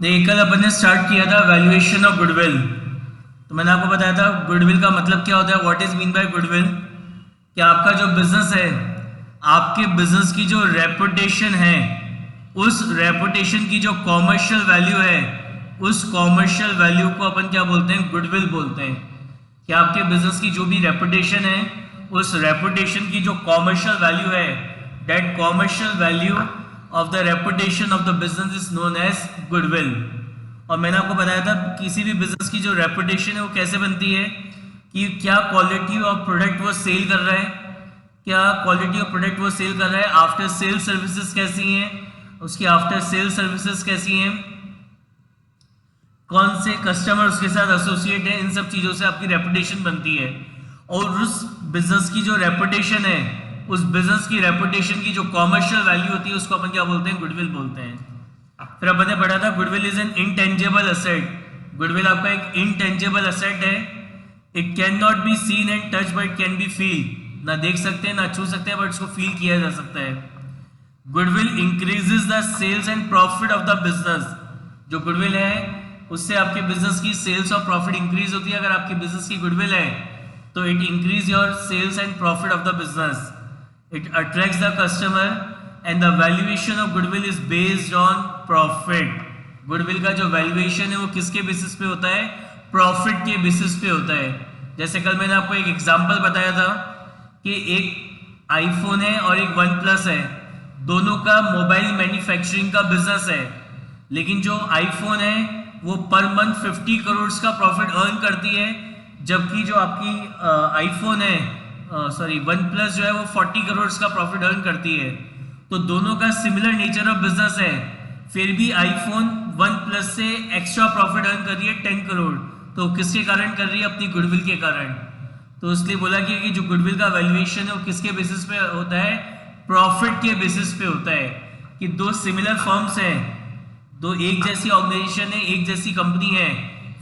देखिए कल अपन ने स्टार्ट किया था वैल्यूएशन ऑफ गुडविल। तो मैंने आपको बताया था गुडविल का मतलब क्या होता है, what is mean by goodwill. कि आपका जो बिजनेस है, आपके बिजनेस की जो रेपुटेशन है, उस रेपुटेशन की जो कॉमर्शियल वैल्यू है, उस कॉमर्शियल वैल्यू को अपन क्या बोलते हैं, गुडविल बोलते हैं। कि आपके बिजनेस की जो भी रेपुटेशन है, उस रेपुटेशन की जो कॉमर्शियल वैल्यू है, that commercial value of the reputation of the business is known as goodwill. और मैंने आपको बताया था किसी भी बिजनेस की जो रेपुटेशन है वो कैसे बनती है, कि क्या क्वालिटी ऑफ प्रोडक्ट वो सेल कर रहा है, क्या क्वालिटी ऑफ प्रोडक्ट वो सेल कर रहा है, आफ्टर सेल सर्विसेज कैसी हैं, उसकी आफ्टर सेल सर्विसेज कैसी हैं, कौन से कस्टमर उसके साथ एसोसिएट है, इन सब चीजों से आपकी रेपुटेशन बनती है। और उस बिजनेस की जो रेपुटेशन है, उस बिजनेस की रेपुटेशन की जो कॉमर्शियल वैल्यू होती है, उसको अपन क्या बोलते हैं, गुडविल बोलते हैं। फिर अपन ने पढ़ा था goodwill is an intangible asset. Goodwill आपका एक इनटेंजेबल एसेट है। It can not be seen and touch but can be feel. ना देख सकते हैं ना छू सकते हैं, बट इसको फील किया जा सकता है। Goodwill increases the sales and profit of the business. जो गुडविल है उससे आपके बिजनेस की सेल्स और प्रॉफिट इंक्रीज होती है। अगर आपकी बिजनेस की गुडविल है तो it increase your sales and profit of the business. It attracts the customer and the valuation of goodwill is based on profit. Goodwill का जो वैल्यूएशन है वो किसके बेसिस पे होता है, प्रॉफिट के बेसिस पे होता है। जैसे कल मैंने आपको एक एग्जांपल बताया था कि एक आईफोन है और एक वन प्लस है, दोनों का मोबाइल मैन्युफैक्चरिंग का बिजनेस है। लेकिन जो आईफोन है वो पर मंथ 50 करोड़ का प्रॉफिट अर्न करती है, जबकि जो आपकी आईफोन है, सॉरी वन प्लस जो है वो 40 करोड़ का प्रॉफिट अर्न करती है। तो दोनों का सिमिलर नेचर ऑफ बिजनेस है, फिर भी आईफोन वन प्लस से एक्स्ट्रा प्रॉफिट अर्न कर रही है 10 करोड़। तो किसके कारण कर रही है, अपनी गुडविल के कारण। तो इसलिए बोला गया कि जो गुडविल का वैल्यूएशन है वो किसके बेसिस पे होता है, प्रॉफिट के बेसिस पे होता है। कि दो सिमिलर फर्म्स हैं, दो एक जैसी ऑर्गेनाइजेशन है, एक जैसी कंपनी है,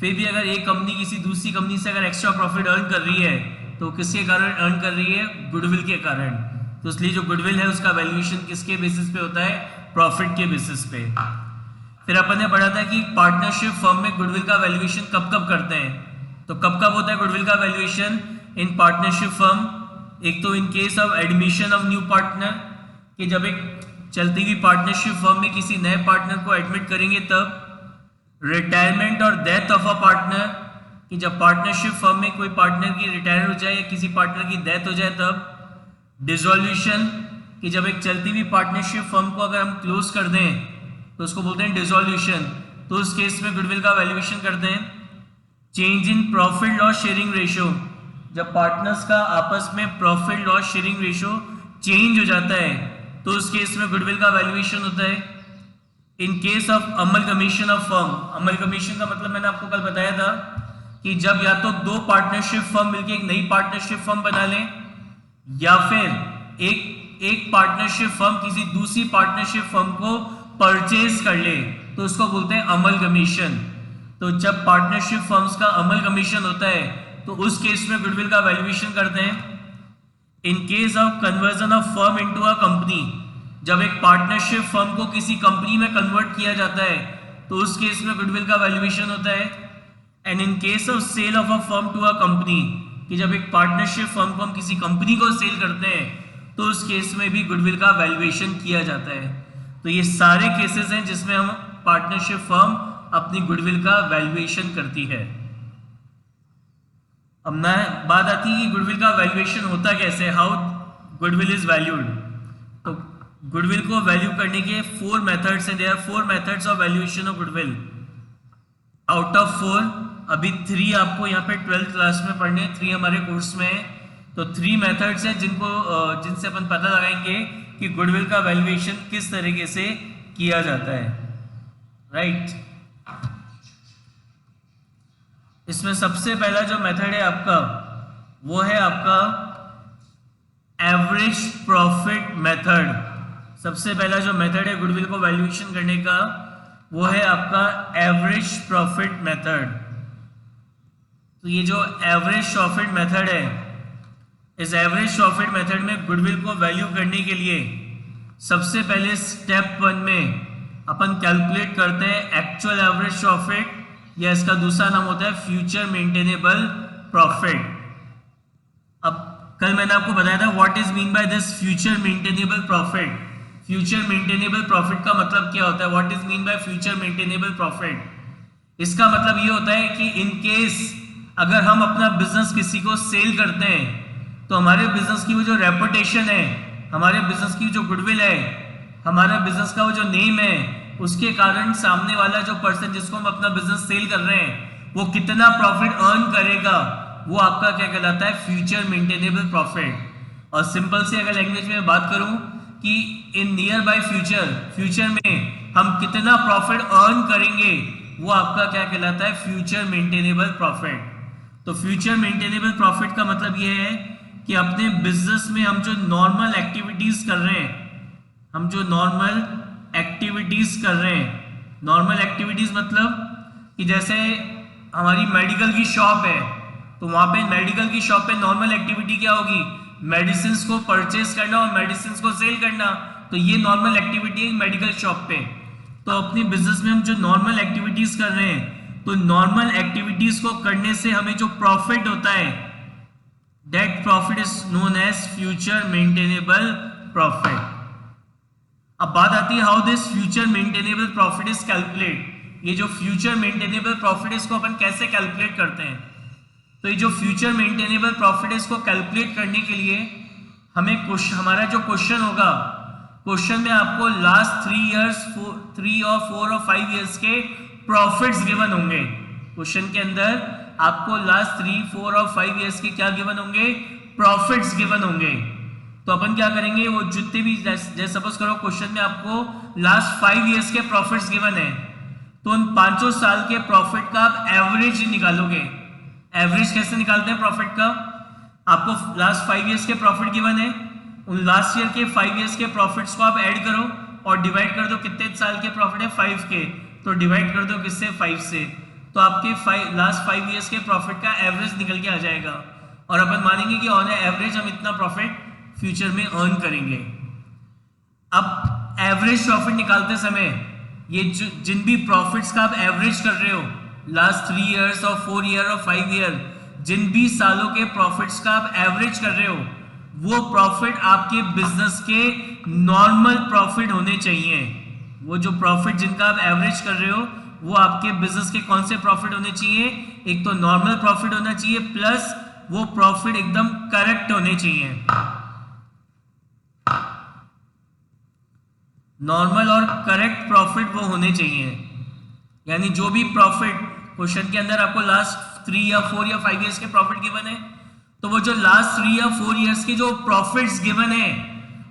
फिर भी अगर एक कंपनी किसी दूसरी कंपनी से अगर एक्स्ट्रा प्रॉफिट अर्न कर रही है तो किसके कारण अर्न कर रही है, गुडविल के कारण। तो इसलिए जो गुडविल है उसका वैल्यूएशन किसके बेसिस पे होता है, प्रॉफिट के बेसिस पे। फिर अपन ने पढ़ा था कि पार्टनरशिप फर्म में गुडविल का वैल्यूएशन कब कब करते हैं। तो कब कब होता है गुडविल का वैल्यूएशन इन पार्टनरशिप फर्म। एक तो in case of admission of new partner, कि जब एक चलती हुई पार्टनरशिप फर्म में किसी नए पार्टनर को एडमिट करेंगे तब। रिटायरमेंट और डेथ ऑफ अ पार्टनर, कि जब पार्टनरशिप फर्म में कोई पार्टनर की रिटायर हो जाए या किसी पार्टनर की डेथ हो जाए तब। डिसॉल्यूशन, कि जब एक चलती हुई पार्टनरशिप फर्म को अगर हम क्लोज कर दें तो उसको बोलते हैं डिसॉल्यूशन, तो उस केस में गुडविल का वैल्यूएशन करते हैं। Change in profit loss sharing ratio, जब पार्टनर्स का आपस में profit loss sharing ratio change हो जाता है तो उस केस में गुडविल का वैल्यूएशन होता है। इन case of amalgamation of firm, amalgamation का मतलब मैंने आपको कल बताया था कि जब या तो दो पार्टनरशिप फर्म मिलकर एक नई पार्टनरशिप फर्म बना लें, या फिर एक पार्टनरशिप फर्म किसी दूसरी पार्टनरशिप फर्म को परचेज कर ले, तो उसको बोलते हैं अमलगमेशन। तो जब पार्टनरशिप फर्म्स का अमलगमेशन होता है तो उस केस में गुडविल का वैल्यूएशन करते हैं। इन case of conversion of firm into a company, जब एक पार्टनरशिप फर्म को किसी कंपनी में कन्वर्ट किया जाता है तो उस केस में गुडविल का वैल्यूएशन होता है। And in case of sale of a firm to a company, कि जब एक पार्टनरशिप फर्म को हम किसी कंपनी को सेल करते हैं तो उस केस में भी गुडविल का वैल्यूएशन किया जाता है। तो ये सारे केसेस हैं जिसमें हम पार्टनरशिप फर्म अपनी गुडविल का वैल्यूएशन करती है। अब ना बात आती है कि गुडविल का वैल्यूएशन होता कैसे, हाउ गुडविल इज वैल्यूड। तो गुडविल को वैल्यू करने के 4 मेथड्स हैं। There are 4 methods of valuation of goodwill. Out of 4 अभी 3 आपको यहाँ पे 12th क्लास में पढ़ने हैं, 3 हमारे कोर्स में है। तो 3 मेथड्स हैं जिनसे अपन पता लगाएंगे कि गुडविल का वैल्यूएशन किस तरीके से किया जाता है, राइट। इसमें सबसे पहला जो मेथड है आपका वो है आपका एवरेज प्रॉफिट मेथड। सबसे पहला जो मेथड है गुडविल को वैल्यूएशन करने का वो है आपका एवरेज प्रॉफिट मेथड। तो ये जो एवरेज प्रॉफिट मेथड है, इस एवरेज प्रॉफिट मेथड में गुडविल को वैल्यू करने के लिए सबसे पहले स्टेप 1 में अपन कैलकुलेट करते हैं एक्चुअल एवरेज प्रॉफिट, या इसका दूसरा नाम होता है फ्यूचर मेंटेनेबल प्रॉफिट। अब कल मैंने आपको बताया था what is mean by this future maintainable profit. Future maintainable profit का मतलब क्या होता है? What is mean by future maintainable profit? इसका मतलब ये होता है कि इन केस अगर हम अपना बिजनेस किसी को सेल करते हैं तो हमारे बिजनेस की वो जो रेपुटेशन है, हमारे बिजनेस की जो गुडविल है, हमारा बिजनेस का वो जो नेम है, उसके कारण सामने वाला जो पर्सन जिसको हम अपना बिजनेस सेल कर रहे हैं वो कितना प्रॉफिट अर्न करेगा, वो आपका क्या कहलाता है? Future maintainable profit. और सिंपल से अगर लैंग्वेज में बात करूं कि in near by future, future में हम कितना प्रॉफिट अर्न करेंगे, वो आपका क्या कहलाता है? Future maintainable profit. तो फ्यूचर मेंटेनेबल प्रॉफिट का मतलब ये है कि अपने बिजनेस में हम जो नॉर्मल एक्टिविटीज कर रहे हैं, हम जो नॉर्मल एक्टिविटीज कर रहे हैं, नॉर्मल एक्टिविटीज मतलब कि जैसे हमारी मेडिकल की शॉप है तो वहां पे मेडिकल की शॉप पे नॉर्मल एक्टिविटी क्या होगी? मेडिसिन को परचेस करना और मेडिसिन को सेल करना। तो ये नॉर्मल एक्टिविटी है मेडिकल शॉप पे। तो अपने बिजनेस में हम जो नॉर्मल एक्टिविटीज कर रहे हैं, तो नॉर्मल एक्टिविटीज को करने से हमें जो प्रॉफिट होता है, that profit is known as future maintainable profit. अब बात आती है how this future maintainable profit is calculate. ये जो फ्यूचर मेंटेनेबल प्रॉफिट है इसको अपन कैसे कैलकुलेट करते हैं? तो ये जो फ्यूचर मेंटेनेबल प्रॉफिट है इसको कैलकुलेट करने के लिए हमें हमारा जो क्वेश्चन होगा, क्वेश्चन में आपको लास्ट 3 इयर्स, 3 और 4 और 5 इयर्स के प्रॉफिट्स गिवन होंगे। क्वेश्चन के अंदर आपको लास्ट 3, 4 और 5 इयर्स के क्या गिवन होंगे? प्रॉफिट्स गिवन होंगे। तो अपन क्या करेंगे, वो जितने भी, जैसे सपोज करो क्वेश्चन में आपको लास्ट 5 इयर्स के प्रॉफिट्स गिवन है, तो उन 5 साल के प्रॉफिट का आप एवरेज निकालोगे। एवरेज कैसे निकालते हैं प्रॉफिट का? आपको लास्ट 5 इयर्स के प्रॉफिट गिवन है, उन लास्ट ईयर के 5 इयर्स के प्रॉफिट्स को आप ऐड करो और डिवाइड कर दो। कितने साल के प्रॉफिट है? 5 के, तो डिवाइड कर दो किससे? 5 से। तो आपके लास्ट 5 इयर्स के प्रॉफिट का एवरेज निकल के आ जाएगा और अपन मानेंगे कि ऑन एवरेज हम इतना प्रॉफिट फ्यूचर में अर्न करेंगे। अब एवरेज प्रॉफिट निकालते समय ये जिन भी प्रॉफिट्स का आप एवरेज कर रहे हो, लास्ट 3 इयर्स और 4 ईयर और 5 ईयर, जिन भी सालों के प्रॉफिट्स का आप एवरेज कर रहे हो, वो प्रॉफिट आपके बिजनेस के नॉर्मल प्रॉफिट होने चाहिए। वो जो प्रॉफिट जिनका आप एवरेज कर रहे हो वो आपके बिजनेस के कौन से प्रॉफिट होने चाहिए? एक तो नॉर्मल प्रॉफिट होना चाहिए, प्लस वो प्रॉफिट एकदम करेक्ट होने चाहिए। नॉर्मल और करेक्ट प्रॉफिट वो होने चाहिए। यानी जो भी प्रॉफिट क्वेश्चन के अंदर आपको लास्ट 3 या 4 या 5 इयर्स के प्रॉफिट गिवन है, तो वो जो लास्ट 3 या 4 इयर्स के जो प्रॉफिट्स गिवन है,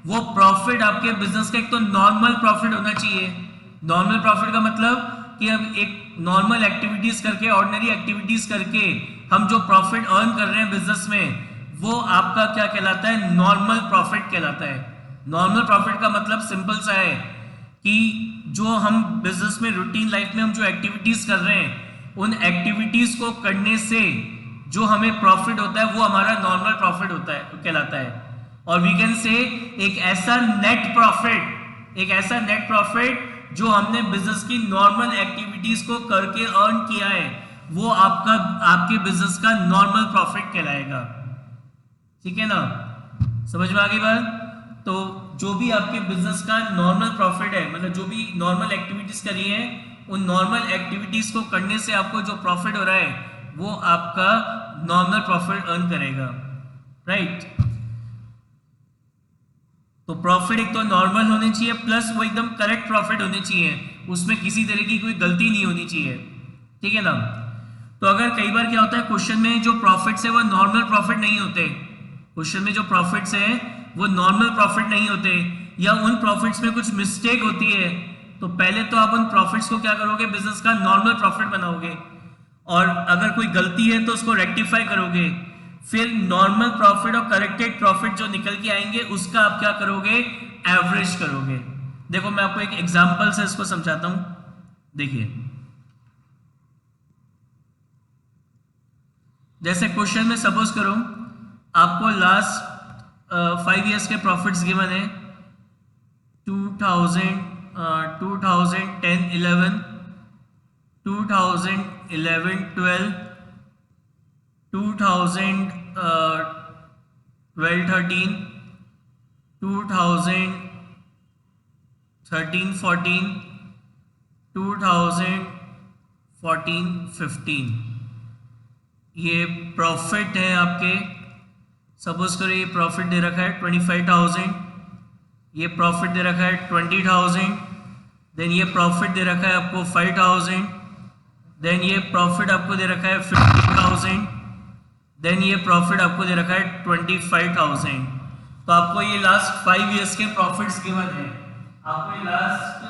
वो प्रॉफिट आपके बिजनेस का एक तो नॉर्मल प्रॉफिट होना चाहिए। नॉर्मल प्रॉफिट का मतलब कि अब एक नॉर्मल एक्टिविटीज करके, ऑर्डिनरी एक्टिविटीज करके हम जो प्रॉफिट अर्न कर रहे हैं बिजनेस में, वो आपका क्या कहलाता है? नॉर्मल प्रॉफिट कहलाता है। नॉर्मल प्रॉफिट का मतलब सिंपल सा है कि जो हम बिजनेस में रूटीन लाइफ में हम जो एक्टिविटीज कर रहे हैं, उन एक्टिविटीज को करने से जो हमें प्रॉफिट होता है वो हमारा नॉर्मल प्रॉफिट होता है, कहलाता है। और वी कैन से एक ऐसा नेट प्रॉफिट जो हमने बिजनेस की नॉर्मल एक्टिविटीज को करके अर्न किया है, वो आपके बिजनेस का नॉर्मल प्रॉफिट कहलाएगा। ठीक है ना? समझ में आ गई बात? तो जो भी आपके बिजनेस का नॉर्मल प्रॉफिट है, मतलब जो भी नॉर्मल एक्टिविटीज करी है, उन नॉर्मल एक्टिविटीज को करने से आपको जो प्रॉफिट हो रहा है वो आपका नॉर्मल प्रॉफिट अर्न करेगा। राइट? तो प्रॉफिट एक तो नॉर्मल होने चाहिए, प्लस वो एकदम करेक्ट प्रॉफिट होने चाहिए, उसमें किसी तरह की कोई गलती नहीं होनी चाहिए। ठीक है ना? तो अगर कई बार क्या होता है, क्वेश्चन में जो प्रॉफिट्स है वो नॉर्मल प्रॉफिट नहीं होते, क्वेश्चन में जो प्रॉफिट्स है वो नॉर्मल प्रॉफिट नहीं होते, या उन प्रॉफिट्स में कुछ मिस्टेक होती है, तो पहले तो आप उन प्रॉफिट्स को क्या करोगे? बिजनेस का नॉर्मल प्रॉफिट बनाओगे, और अगर कोई गलती है तो उसको रेक्टिफाई करोगे। फिर नॉर्मल प्रॉफिट और करेक्टेड प्रॉफिट जो निकल के आएंगे उसका आप क्या करोगे? एवरेज करोगे। देखो मैं आपको एक एग्जांपल से इसको समझाता हूं। देखिए, जैसे क्वेश्चन में सपोज करो आपको लास्ट 5 इयर्स के प्रॉफिट्स गिवन है 2000 2010-11, 2011-12, 2012-13, 2013-14, 2014-15, ये प्रॉफिट है आपके। सपोज करो ये प्रॉफिट दे रखा है 25,000, ये प्रॉफिट दे रखा है 20,000, देन ये प्रॉफिट दे रखा है आपको 5,000, देन ये प्रॉफिट आपको दे रखा है 50,000, देन ये प्रॉफिट आपको दे रखा है 25,000। तो आपको ये लास्ट 5 ईयर्स के प्रॉफिट्स गिवन है, आपको ये लास्ट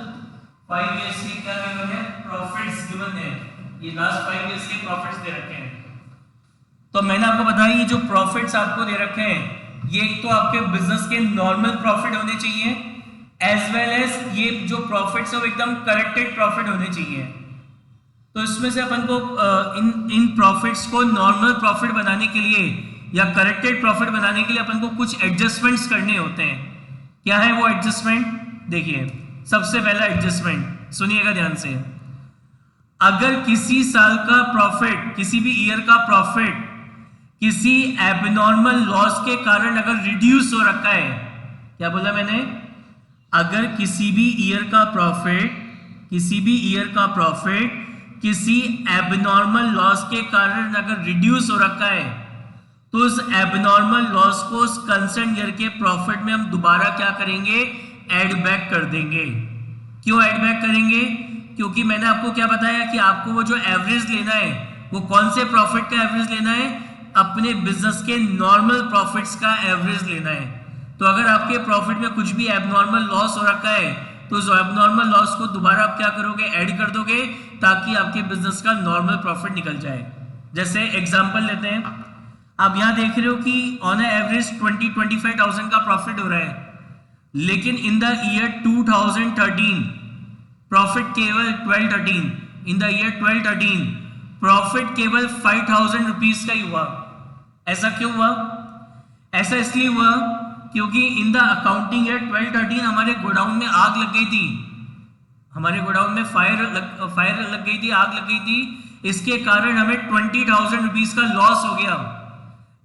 5 ईयर्स के क्या गिवन है, प्रॉफिट्स गिवन है, ये लास्ट 5 ईयर्स के प्रॉफिट्स दे रखे हैं। तो मैंने आपको बताया ये जो प्रॉफिट्स आपको दे रखे हैं, ये तो आपके बिजनेस के नॉर्मल प्रॉफिट होने चाहिए, एज वेल एज ये जो प्रॉफिट्स है वो एकदम करेक्टेड प्रॉफिट होने चाहिए। तो इसमें से अपन को इन प्रॉफिट्स को नॉर्मल प्रॉफिट बनाने के लिए या करेक्टेड प्रॉफिट बनाने के लिए अपन को कुछ एडजस्टमेंट्स करने होते हैं। क्या है वो एडजस्टमेंट? देखिए, सबसे पहला एडजस्टमेंट सुनिएगा ध्यान से। अगर किसी साल का प्रॉफिट, किसी भी ईयर का प्रॉफिट किसी एबनॉर्मल लॉस के कारण अगर रिड्यूस हो रखा है, क्या बोला मैंने? अगर किसी भी ईयर का प्रॉफिट किसी एबनॉर्मल लॉस के कारण अगर रिड्यूस हो रखा है, तो उस एबनॉर्मल लॉस को उस कंसर्न ईयर के प्रॉफिट में हम दोबारा क्या करेंगे? ऐड बैक कर देंगे। क्यों ऐड बैक करेंगे? क्योंकि मैंने आपको क्या बताया कि आपको वो जो एवरेज लेना है, वो कौन से प्रॉफिट का एवरेज लेना है? अपने बिजनेस के नॉर्मल प्रॉफिट्स का एवरेज लेना है। तो अगर आपके प्रॉफिट में कुछ भी एबनॉर्मल लॉस हो रखा है, तो उस एबनॉर्मल लॉस को दोबारा आप क्या करोगे? ऐड कर दोगे, ताकि आपके बिजनेस का नॉर्मल प्रॉफिट निकल जाए। जैसे एग्जांपल लेते हैं, आप यहां देख रहे हो कि ऑन एवरेज 25,000 का प्रॉफिट हो रहा है, लेकिन इन द ईयर 2013 प्रॉफिट केवल 12-13, इन द ईयर 12-13 प्रॉफिट केवल 5,000 रुपीज का ही हुआ। ऐसा क्यों हुआ? ऐसा इसलिए हुआ क्योंकि इन द अकाउंटिंग ईयर 12-13 हमारे गोडाउन में आग लग गई थी, हमारे गोडाउन में फायर लग गई थी, आग लग गई थी। इसके कारण हमें 20,000 रुपीज का लॉस हो गया।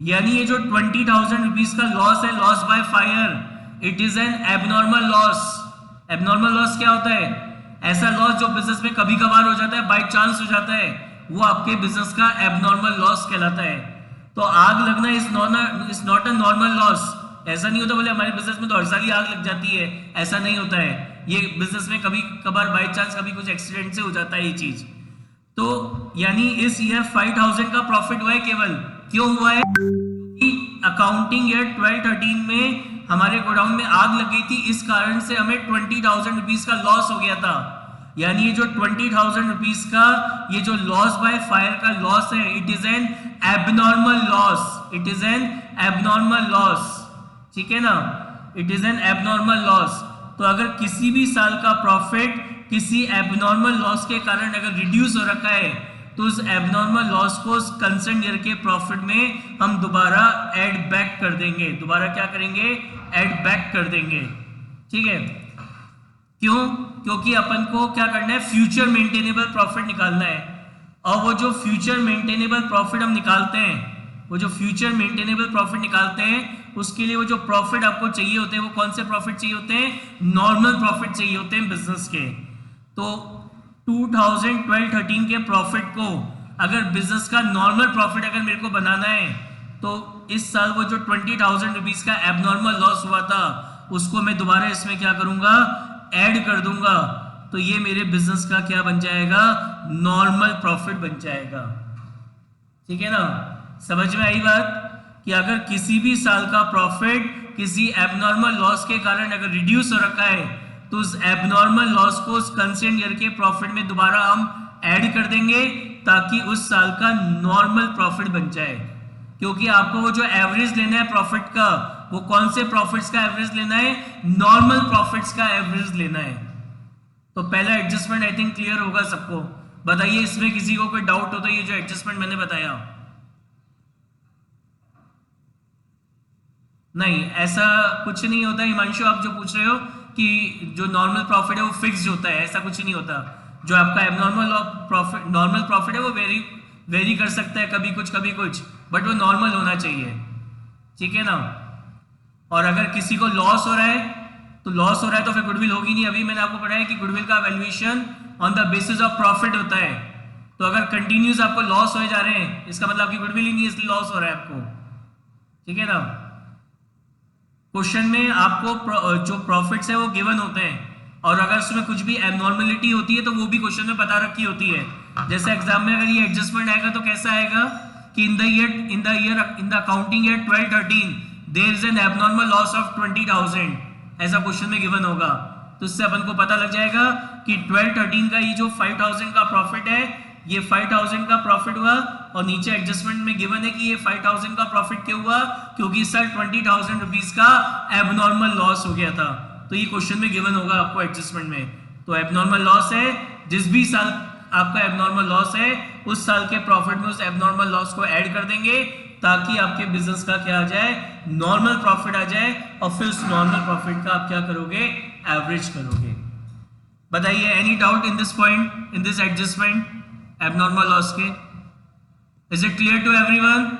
यानी ये जो 20,000 रुपीज का लॉस है, loss by fire, it is an abnormal loss. Abnormal loss क्या होता है? ऐसा लॉस जो बिजनेस में कभी कभार हो जाता है, बाय चांस हो जाता है, वो आपके बिजनेस का एबनॉर्मल लॉस कहलाता है। तो आग लगना is not a normal loss. ऐसा नहीं होता बोले हमारे बिजनेस में तो हर साल ही आग लग जाती है, ऐसा नहीं होता है। ये बिजनेस में कभी कभार बाय चांस कभी कुछ एक्सीडेंट से हो जाता है ये चीज। तो यानी इस ईयर 5,000 का प्रॉफिट हुआ है केवल। क्यों हुआ है? क्योंकि अकाउंटिंग ईयर 12-13 में हमारे गोडाउन में आग लग गई थी, इस कारण से हमें 20,000 रुपीज का लॉस हो गया था। यानी ये जो 20,000 रुपीज का ये जो लॉस बाय फायर का लॉस है, it is an abnormal loss, it is an abnormal loss. ठीक है ना? It is an abnormal loss. तो अगर किसी भी साल का प्रॉफिट किसी एबनॉर्मल लॉस के कारण अगर रिड्यूस हो रखा है, तो उस एबनॉर्मल लॉस को उस कंसर्न ईयर के प्रॉफिट में हम दोबारा ऐड बैक कर देंगे। दोबारा क्या करेंगे? ऐड बैक कर देंगे। ठीक है? क्यों? क्योंकि अपन को क्या करना है? फ्यूचर मेंटेनेबल प्रॉफिट निकालना है। और वो जो फ्यूचर मेंटेनेबल प्रॉफिट हम निकालते हैं, वो जो फ्यूचर मेंटेनेबल प्रॉफिट निकालते हैं, उसके लिए वो जो प्रॉफिट आपको चाहिए होते हैं, वो कौन से प्रॉफिट चाहिए होते हैं? नॉर्मल प्रॉफिट चाहिए होते हैं बिजनेस के। तो 2012-13 के प्रॉफिट को अगर बिजनेस का नॉर्मल प्रॉफिट अगर मेरे को बनाना है, तो इस साल वो जो 20,000 रुपीज का एबनॉर्मल लॉस हुआ था, उसको मैं दोबारा इसमें क्या करूंगा? ऐड कर दूंगा। तो ये मेरे बिजनेस का क्या बन जाएगा? नॉर्मल प्रॉफिट बन जाएगा। ठीक है ना? समझ में आई बात? कि अगर किसी भी साल का प्रॉफिट किसी एबनॉर्मल लॉस के कारण अगर रिड्यूस हो रखा है, तो उस एबनॉर्मल लॉस को उस कंसेंट ईयर के प्रॉफिट में दोबारा हम ऐड कर देंगे, ताकि उस साल का नॉर्मल प्रॉफिट बन जाए। क्योंकि आपको वो जो एवरेज लेना है प्रॉफिट का, वो कौन से प्रॉफिट्स का एवरेज लेना है? नॉर्मल प्रॉफिट्स का एवरेज लेना है। तो पहला एडजस्टमेंट आई थिंक क्लियर होगा सबको। बताइए इसमें किसी को कोई डाउट हो तो ये जो एडजस्टमेंट मैंने बताया। नहीं, ऐसा कुछ नहीं होता। हिमांशु आप जो पूछ रहे हो कि जो नॉर्मल प्रॉफिट है वो फिक्स्ड होता है, ऐसा कुछ नहीं होता। जो आपका एबनॉर्मल प्रॉफिट, नॉर्मल प्रॉफिट है वो वेरी कर सकता है, कभी कुछ, बट वो नॉर्मल होना चाहिए, ठीक है ना। और अगर किसी को लॉस हो रहा है तो फिर गुडविल होगी नहीं। अभी मैंने आपको पढ़ाया कि गुडविल का valuation on the basis of profit होता है। तो अगर कंटिन्यूस आपको लॉस हो जा रहे हैं, इसका मतलब आपकी गुडविल ही नहीं है, इसलिए लॉस हो रहा है आपको, ठीक है ना। क्वेश्चन में आपको जो प्रॉफिट्स है वो गिवन होते हैं, और अगर उसमें कुछ भी एबनॉर्मलिटी होती है तो वो भी क्वेश्चन में बता रखी होती है। जैसे एग्जाम में अगर ये एडजस्टमेंट आएगा तो कैसा आएगा कि in the accounting year 12-13 there is an abnormal loss of 20,000, ऐसा क्वेश्चन में गिवन होगा। तो इससे अपन को पता लग जाएगा कि 12-13 का ये जो 5,000 का प्रॉफिट है, ये 5,000 का प्रॉफिट हुआ, और नीचे एडजस्टमेंट में गिवन है कि ये 5,000 का प्रॉफिट क्यों हुआ, क्योंकि सर 20,000 रुपीज का एबनॉर्मल लॉस हो गया था। तो ये क्वेश्चन में गिवन होगा आपको एडजस्टमेंट में। तो एबनॉर्मल लॉस है, जिस भी साल आपका एबनॉर्मल लॉस है उस साल के प्रॉफिट में उस एबनॉर्मल लॉस को ऐड कर देंगे, ताकि आपके बिजनेस का क्या आ जाए, नॉर्मल प्रॉफिट आ जाए, और फिर उस नॉर्मल प्रॉफिट का आप क्या करोगे, एवरेज करोगे। बताइए, any doubt in this point, in this adjustment abnormal loss के? Is it clear to everyone?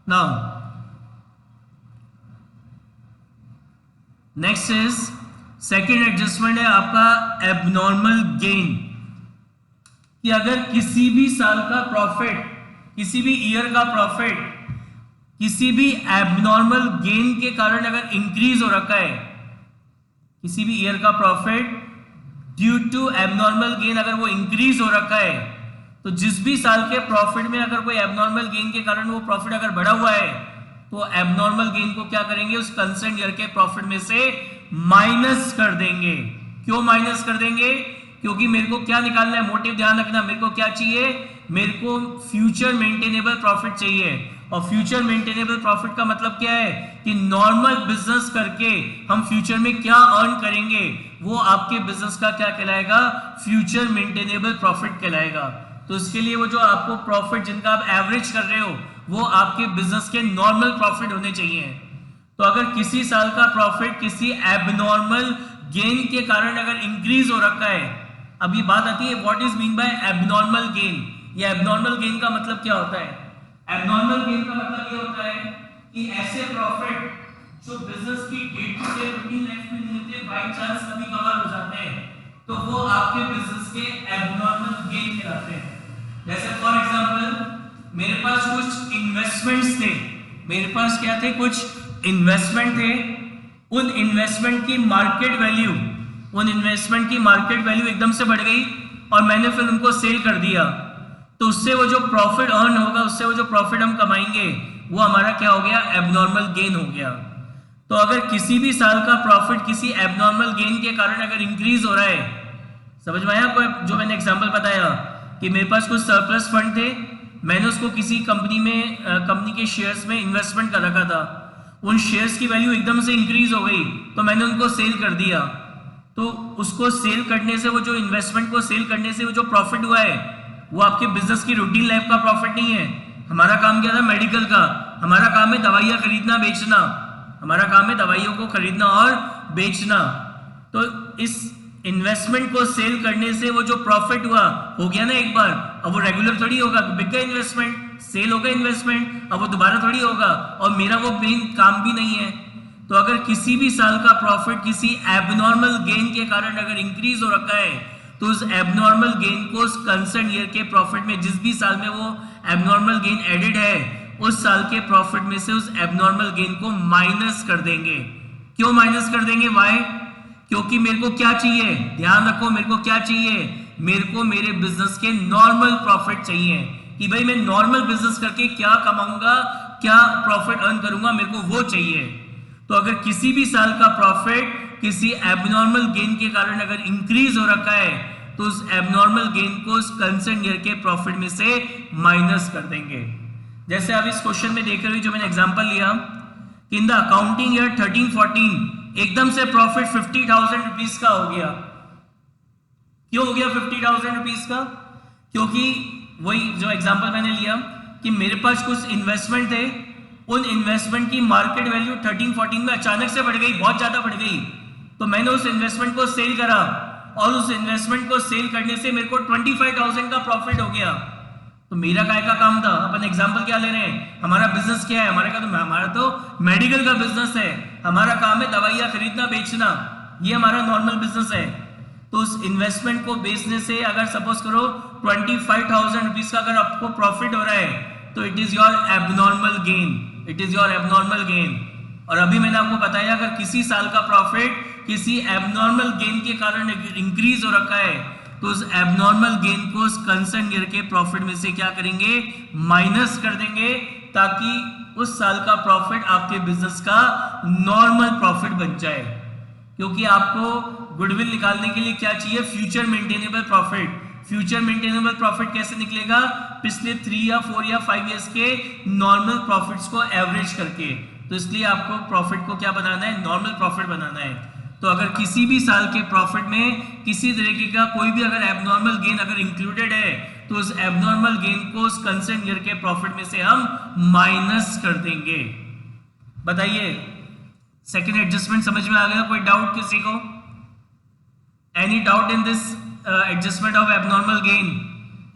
Now next is second adjustment है आपका एबनॉर्मल गेन, कि अगर किसी भी साल का प्रॉफिट, किसी भी ईयर का प्रॉफिट किसी भी एबनॉर्मल गेन के कारण अगर इंक्रीज हो रखा है, किसी भी ईयर का profit due to abnormal gain अगर वो इंक्रीज हो रखा है, तो जिस भी साल के प्रॉफिट में अगर कोई एबनॉर्मल गेन के कारण वो प्रॉफिट अगर बढ़ा हुआ है, तो एबनॉर्मल गेन को क्या करेंगे, उस कंसर्न ईयर के प्रॉफिट में से माइनस कर देंगे। क्यों माइनस कर देंगे? क्योंकि मेरे को क्या निकालना है, मोटिव ध्यान रखना, मेरे को क्या चाहिए, मेरे को फ्यूचर मेंटेनेबल प्रॉफिट चाहिए। और फ्यूचर मेंटेनेबल प्रॉफिट का मतलब क्या है कि नॉर्मल बिजनेस करके हम फ्यूचर में क्या अर्न करेंगे, वो आपके बिजनेस का क्या कहलाएगा, फ्यूचर मेंटेनेबल प्रॉफिट कहलाएगा। तो इसके लिए वो जो आपको प्रॉफिट जिनका आप एवरेज कर रहे हो, वो आपके बिजनेस के नॉर्मल प्रॉफिट होने चाहिए। तो अगर किसी साल का प्रॉफिट किसी एबनॉर्मल गेन के कारण अगर इंक्रीज हो रखा है, अभी बात आती है what is mean by abnormal gain. ये एबनॉर्मल गेन का मतलब क्या होता है? एबनॉर्मल गेन का मतलब ये होता है कि ऐसे प्रॉफिट जो बिजनेस की day to day routine life में नहीं होते, बाय चांस कभी कभार हो जाते हैं, तो वो आपके बिजनेस के एबनॉर्मल गेन कहलाते हैं। जैसे फॉर एग्जांपल मेरे पास कुछ इन्वेस्टमेंट्स थे, मेरे पास क्या थे, कुछ इन्वेस्टमेंट थे, उन इन्वेस्टमेंट की मार्केट वैल्यू एकदम से बढ़ गई और मैंने फिर उनको सेल कर दिया, तो उससे वो जो प्रॉफिट अर्न होगा, उससे वो जो प्रॉफिट हम कमाएंगे, वो हमारा क्या हो गया, एबनॉर्मल गेन हो गया। तो अगर किसी भी साल का प्रॉफिट किसी एबनॉर्मल गेन के कारण अगर इंक्रीज हो रहा है, समझ में आया आपको? जो मैंने एग्जांपल बताया कि मेरे पास कुछ सरप्लस फंड थे, मैंने उसको किसी कंपनी के शेयर्स में इन्वेस्टमेंट कर रखा था, उन शेयर्स की वैल्यू एकदम से इंक्रीज हो गई, तो मैंने उनको सेल कर दिया। तो उसको सेल करने से, वो जो इन्वेस्टमेंट को सेल करने से वो जो प्रॉफिट हुआ है, वो आपके बिजनेस की रूटीन लाइफ का प्रॉफिट नहीं है। हमारा काम क्या था, मेडिकल का, हमारा काम है दवाइयां खरीदना बेचना, हमारा काम है दवाइयों को खरीदना और बेचना। तो इस इन्वेस्टमेंट को सेल करने से वो जो प्रॉफिट हुआ, हो गया ना एक बार, अब वो रेगुलर थोड़ी होगा, बिक गया इन्वेस्टमेंट, सेल हो गया इन्वेस्टमेंट, अब वो दोबारा थोड़ी होगा, और मेरा वो मेन काम भी नहीं है। तो अगर किसी भी साल का प्रॉफिट किसी एबनॉर्मल गेन के कारण अगर इंक्रीज हो रखा है, तो उस एबनॉर्मल गेन को उस कंसर्न ईयर के प्रॉफिट में, जिस भी साल में वो एबनॉर्मल गेन एडेड है, उस साल के प्रॉफिट में से उस एबनॉर्मल गेन को माइनस कर देंगे। क्यों माइनस कर देंगे? वाई? क्योंकि मेरे को क्या चाहिए, ध्यान रखो, मेरे को क्या चाहिए, मेरे को मेरे बिजनेस के नॉर्मल प्रॉफिट चाहिए, कि भाई मैं नॉर्मल बिजनेस करके क्या कमाऊंगा, क्या प्रॉफिट अर्न करूंगा, मेरे को वो चाहिए। तो अगर किसी भी साल का प्रॉफिट किसी एबनॉर्मल गेन के कारण अगर इंक्रीज हो रखा है, तो उस एबनॉर्मल गेन को उस कंसर्न ईयर के प्रॉफिट में से माइनस कर देंगे। जैसे आप इस क्वेश्चन में देख रहे हो, जो मैंने एग्जांपल लिया, इन द अकाउंटिंग ईयर 13-14 एकदम से प्रॉफिट 50,000 रुपीज का हो गया। क्यों हो गया 50,000 रुपीज का? क्योंकि वही जो एग्जांपल मैंने लिया कि मेरे पास कुछ इन्वेस्टमेंट थे, उन इन्वेस्टमेंट की मार्केट वैल्यू 13-14 में अचानक से बढ़ गई, बहुत ज्यादा बढ़ गई, तो मैंने उस इन्वेस्टमेंट को सेल करा और उस इन्वेस्टमेंट को सेल करने से मेरे को 25,000 का प्रॉफिट हो गया। तो मेरा काय का काम था, अपन एग्जांपल क्या ले रहे हैं, हमारा बिजनेस क्या है, हमारा तो मेडिकल का बिजनेस है, हमारा काम है दवाइयां खरीदना बेचना, ये हमारा नॉर्मल बिजनेस है। तो उस इन्वेस्टमेंट को बेचने से अगर सपोज करो 25,000 रुपीज का अगर आपको प्रॉफिट हो रहा है तो it is your abnormal gain, it is your abnormal gain. और अभी मैंने आपको बताया अगर किसी साल का प्रॉफिट किसी एबनॉर्मल गेन के कारण इंक्रीज हो रखा है तो उस एबनॉर्मल गेन को उस कंसर्न ईयर के प्रॉफिट में से क्या करेंगे, माइनस कर देंगे, ताकि उस साल का प्रॉफिट आपके बिजनेस का नॉर्मल प्रॉफिट बन जाए। क्योंकि आपको गुडविल निकालने के लिए क्या चाहिए, future maintainable profit. Future maintainable profit कैसे निकलेगा, पिछले 3 या 4 या 5 इयर्स के नॉर्मल प्रॉफिट्स को एवरेज करके। तो इसलिए आपको प्रॉफिट को क्या बनाना है, नॉर्मल प्रॉफिट बनाना है। तो अगर किसी भी साल के प्रॉफिट में किसी तरीके का कोई भी अगर एबनॉर्मल गेन अगर इंक्लूडेड है तो उस एबनॉर्मल गेन को उस कंसर्न ईयर के प्रॉफिट में से हम माइनस कर देंगे। बताइए, सेकेंड एडजस्टमेंट समझ में आ गया? कोई डाउट किसी को? Any doubt in this adjustment of abnormal gain?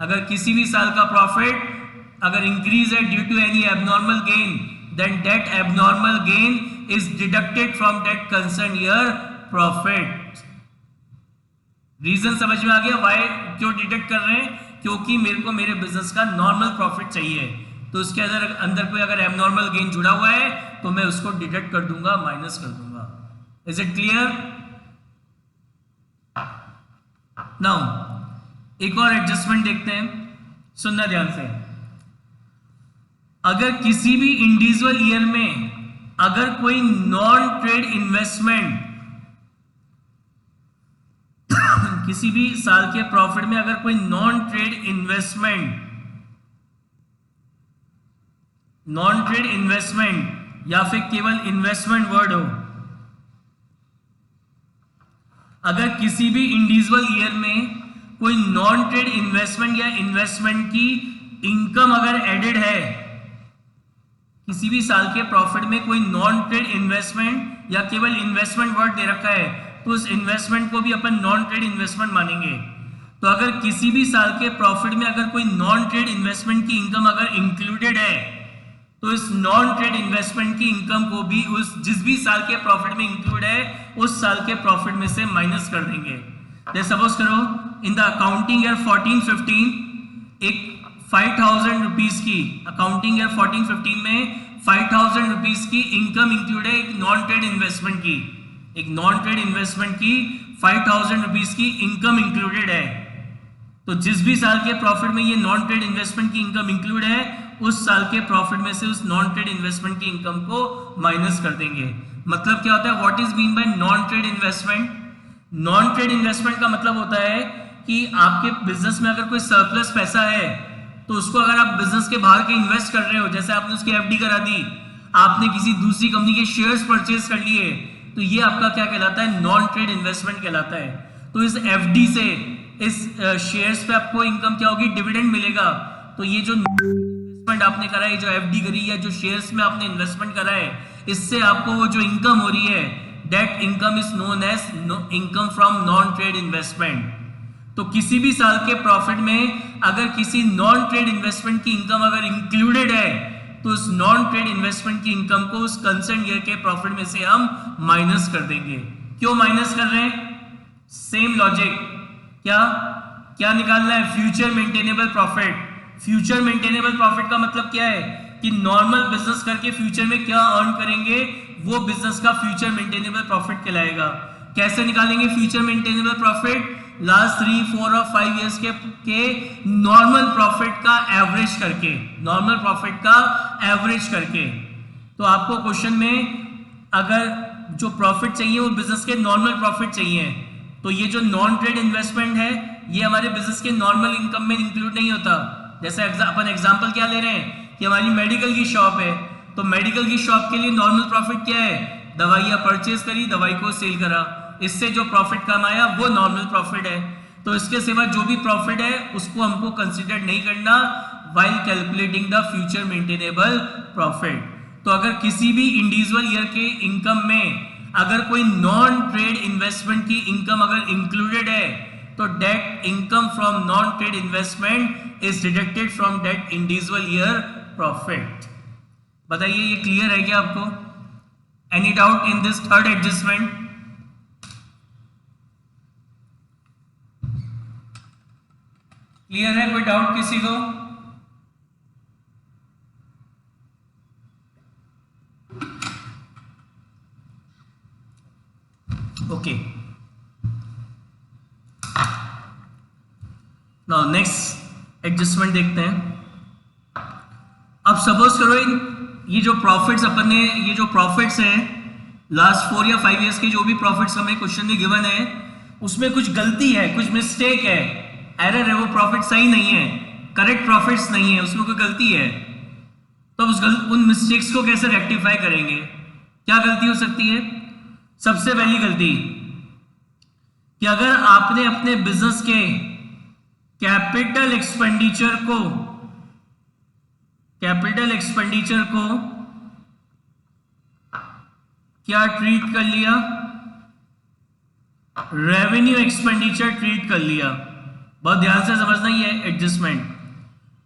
अगर किसी भी साल का प्रॉफिट अगर इंक्रीज है due to any abnormal gain, then that abnormal gain is deducted from that concerned year profit. Reason समझ में आ गया वाई क्यों डिडक्ट कर रहे हैं? क्योंकि मेरे को मेरे बिजनेस का नॉर्मल प्रॉफिट चाहिए, तो उसके अंदर कोई अगर एबनॉर्मल गेन जुड़ा हुआ है तो मैं उसको डिडक्ट कर दूंगा, माइनस कर दूंगा। Is it clear? नाउ एक और एडजस्टमेंट देखते हैं, सुनना ध्यान से। अगर किसी भी इंडिविजुअल ईयर में अगर कोई नॉन ट्रेड इन्वेस्टमेंट किसी भी साल के प्रॉफिट में अगर कोई नॉन ट्रेड इन्वेस्टमेंट या फिर केवल इन्वेस्टमेंट वर्ड हो, अगर किसी भी इंडिविजुअल ईयर में कोई नॉन ट्रेड इन्वेस्टमेंट या इन्वेस्टमेंट की इनकम अगर एडेड है, किसी भी साल के प्रॉफिट में कोई नॉन ट्रेड इन्वेस्टमेंट या केवल इन्वेस्टमेंट वर्ड दे रखा है तो उस इन्वेस्टमेंट को भी अपन नॉन ट्रेड इन्वेस्टमेंट मानेंगे। तो अगर किसी भी साल के प्रॉफिट में अगर कोई नॉन ट्रेड इन्वेस्टमेंट की इनकम अगर इंक्लूडेड है तो इस नॉन ट्रेड इन्वेस्टमेंट की इनकम को भी उस जिस भी साल के प्रॉफिट में इंक्लूड है उस साल के प्रॉफिट में से माइनस कर देंगे। जैसे सपोज करो इन द अकाउंटिंग ईयर 14-15 एक 5,000 रुपीज की अकाउंटिंग ईयर 14-15 में 5,000 रुपीज की इनकम इंक्लूड है एक नॉन ट्रेड इन्वेस्टमेंट की, एक नॉन ट्रेड इन्वेस्टमेंट की 5,000 रुपीज की इनकम इंक्लूडेड है। तो जिस भी साल के प्रॉफिट में ये नॉन ट्रेड इन्वेस्टमेंट की इनकम इंक्लूड है उस साल के प्रॉफिट में से उस नॉन ट्रेड इन्वेस्टमेंट की इनकम को माइनस कर देंगे। मतलब क्या होता है, what is mean by non trade investment? Non trade investment का मतलब होता है कि आपके बिजनेस में अगर कोई सरप्लस पैसा है तो उसको अगर आप बिजनेस के बाहर के इन्वेस्ट कर रहे हो, जैसे आपने उसकी एफडी करा दी, आपने किसी दूसरी कंपनी के शेयर्स परचेज कर लिए, तो ये आपका क्या कहलाता है, नॉन ट्रेड इन्वेस्टमेंट कहलाता है। तो इस एफडी से इस शेयर्स पे आपको इनकम क्या होगी, डिविडेंड मिलेगा। तो ये जो इन्वेस्टमेंट आपने करा है, जो एफडी करी या जो शेयर्स में आपने इन्वेस्टमेंट करा है, इससे आपको वो जो इनकम हो रही है that income is known as income from non trade investment. तो किसी भी साल के प्रॉफिट में अगर किसी नॉन ट्रेड इन्वेस्टमेंट की इनकम अगर इंक्लूडेड है तो उस नॉन ट्रेड इन्वेस्टमेंट की इनकम को उस कंसर्न ईयर के प्रॉफिट में से हम माइनस कर देंगे। क्यों माइनस कर रहे हैं? Same logic. क्या निकालना है? Future maintainable profit. Future maintainable profit का मतलब क्या है कि नॉर्मल बिजनेस करके फ्यूचर में क्या अर्न करेंगे वो बिजनेस का फ्यूचर मेंटेनेबल प्रॉफिट कहलाएगा। कैसे निकालेंगे फ्यूचर मेंटेनेबल प्रॉफिट? लास्ट 3, 4 और 5 इयर्स के नॉर्मल प्रॉफिट का एवरेज करके, नॉर्मल प्रॉफिट का एवरेज करके। तो आपको क्वेश्चन में अगर जो प्रॉफिट चाहिए वो बिजनेस के नॉर्मल प्रॉफिट चाहिए, तो ये जो नॉन ट्रेड इन्वेस्टमेंट है ये हमारे बिजनेस के नॉर्मल इनकम में इंक्लूड नहीं होता। जैसे अपन एग्जांपल क्या ले रहे हैं कि हमारी मेडिकल की शॉप है, तो मेडिकल की शॉप के लिए नॉर्मल प्रॉफिट क्या है, दवाइयां परचेज करी, दवाई को सेल करा, इससे जो प्रॉफिट कमाया वो नॉर्मल प्रॉफिट है। तो इसके सिवा जो भी प्रॉफिट है उसको हमको कंसीडर नहीं करना while calculating the future maintainable profit. तो अगर किसी भी इंडिविजुअल ईयर के इनकम में अगर कोई नॉन ट्रेड इन्वेस्टमेंट की इनकम अगर इंक्लूडेड है तो that income from non trade investment is deducted from that individual year profit. बताइए ये क्लियर है क्या आपको? Any doubt in this third adjustment? Clear है? कोई डाउट किसी को? ओके, नाउ नेक्स्ट एडजस्टमेंट देखते हैं। अब सपोज करो ये जो प्रॉफिट्स अपन ने, ये जो प्रॉफिट्स हैं लास्ट 4 या 5 इयर्स के जो भी प्रॉफिट्स हमें क्वेश्चन में गिवन है उसमें कुछ गलती है, कुछ मिस्टेक है, एरर है, वो प्रॉफिट सही नहीं है, करेक्ट प्रॉफिट्स नहीं है, उसमें कोई गलती है। तो उन मिस्टेक्स को कैसे रेक्टिफाई करेंगे? क्या गलती हो सकती है? सबसे पहली गलती कि अगर आपने अपने बिजनेस के कैपिटल एक्सपेंडिचर को क्या ट्रीट कर लिया? रेवेन्यू एक्सपेंडिचर ट्रीट कर लिया। बहुत ध्यान से समझना ही है एडजस्टमेंट।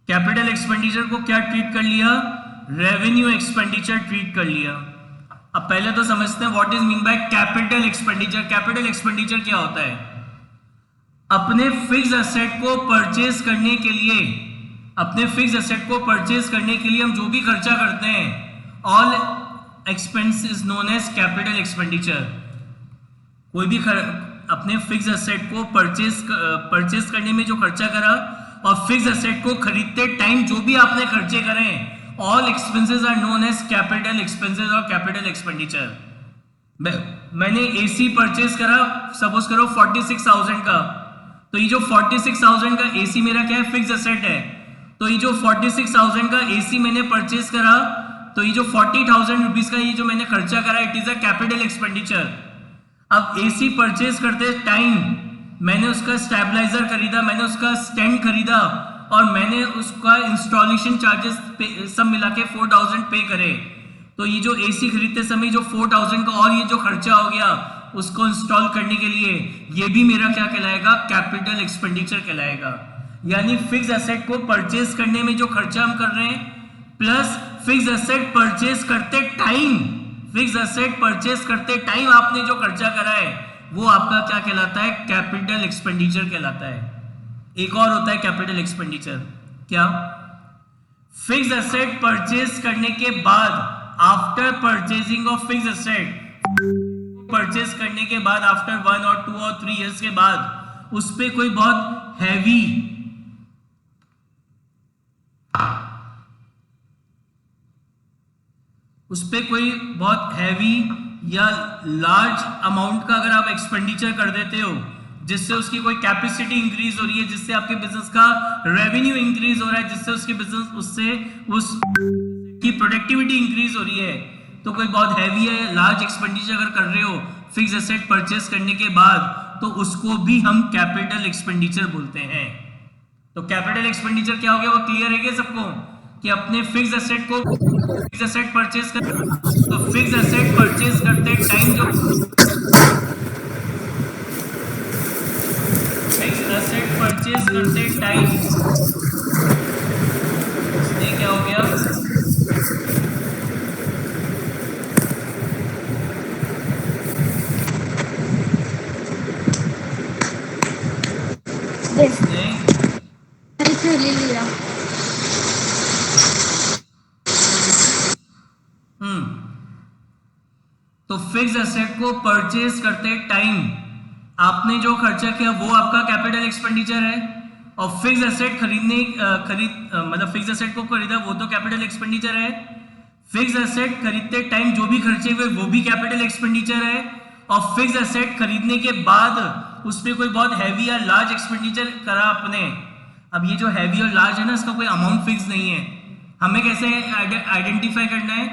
कैपिटल एक्सपेंडिचर को क्या ट्रीट कर लिया? रेवेन्यू एक्सपेंडिचर ट्रीट कर लिया। अब पहले तो समझते हैं what is mean by capital expenditure. Capital expenditure क्या होता है? अपने फिक्स एसेट को परचेज करने के लिए, हम जो भी खर्चा करते हैं, all expense is known as capital expenditure. कोई भी अपने फिक्स एसेट को परचेज करने में जो खर्चा करा और फिक्स एसेट को खरीदते टाइम जो भी आपने खर्चे करें, all expenses are known as capital expenses और कैपिटल एक्सपेंडिचर। मैंने एसी परचेज करा सपोज करो 46,000 का, तो ये जो 46,000 का एसी मेरा क्या है? फिक्स एसेट है। तो ये जो 46,000 का एसी मैंने परचेज करा, तो ये जो 40,000 रुपीज का ये जो मैंने खर्चा करा, it is a capital expenditure. अब एसी परचेज करते टाइम मैंने उसका स्टेबलाइजर खरीदा, मैंने उसका स्टैंड खरीदा और मैंने उसका इंस्टॉलेशन चार्जेस सब मिला के 4,000 पे करे। तो ये जो एसी खरीदते समय जो 4,000 का और ये जो खर्चा हो गया उसको इंस्टॉल करने के लिए, ये भी मेरा क्या कहलाएगा? कैपिटल एक्सपेंडिचर कहलाएगा। यानी फिक्स एसेट को परचेज करने में जो खर्चा हम कर रहे हैं प्लस फिक्स एसेट परचेज करते टाइम आपने जो खर्चा करा है वो आपका क्या कहलाता है? कैपिटल एक्सपेंडिचर कहलाता है। एक और होता है कैपिटल एक्सपेंडिचर, क्या? फिक्स एसेट परचेज करने के बाद, after purchasing of fix asset, purchase करने के बाद आफ्टर 1 और 2 और 3 इयर्स के बाद उस पे कोई बहुत हैवी या लार्ज अमाउंट का अगर आप एक्सपेंडिचर कर देते हो जिससे उसकी कोई कैपेसिटी इंक्रीज हो रही है, जिससे आपके बिजनेस का रेवेन्यू इंक्रीज हो रहा है, जिससे उसकी प्रोडक्टिविटी इंक्रीज हो रही है, तो कोई बहुत हैवी है लार्ज एक्सपेंडिचर अगर कर रहे हो फिक्स एसेट परचेज करने के बाद, तो उसको भी हम कैपिटल एक्सपेंडिचर बोलते हैं। तो कैपिटल एक्सपेंडिचर क्या हो गया? वो क्लियर है क्या सबको? कि अपने फिक्स एसेट परचेज करते टाइम जो परचेज करते टाइम ये क्या हो गया? ले लिया। तो फिक्स एसेट को परचेज करते टाइम आपने जो खर्चा किया वो आपका कैपिटल एक्सपेंडिचर है, और फिक्स एसेट मतलब फिक्स एसेट को खरीदा वो तो कैपिटल एक्सपेंडिचर है। फिक्स एसेट खरीदते टाइम जो भी खर्चे हुए वो भी कैपिटल एक्सपेंडिचर है, और फिक्स एसेट खरीदने के बाद उस पर कोई बहुत हैवी या लार्ज एक्सपेंडिचर करा आपने। अब ये जो हैवी और लार्ज है ना, इसका कोई अमाउंट फिक्स नहीं है। हमें कैसे आइडेंटिफाई करना है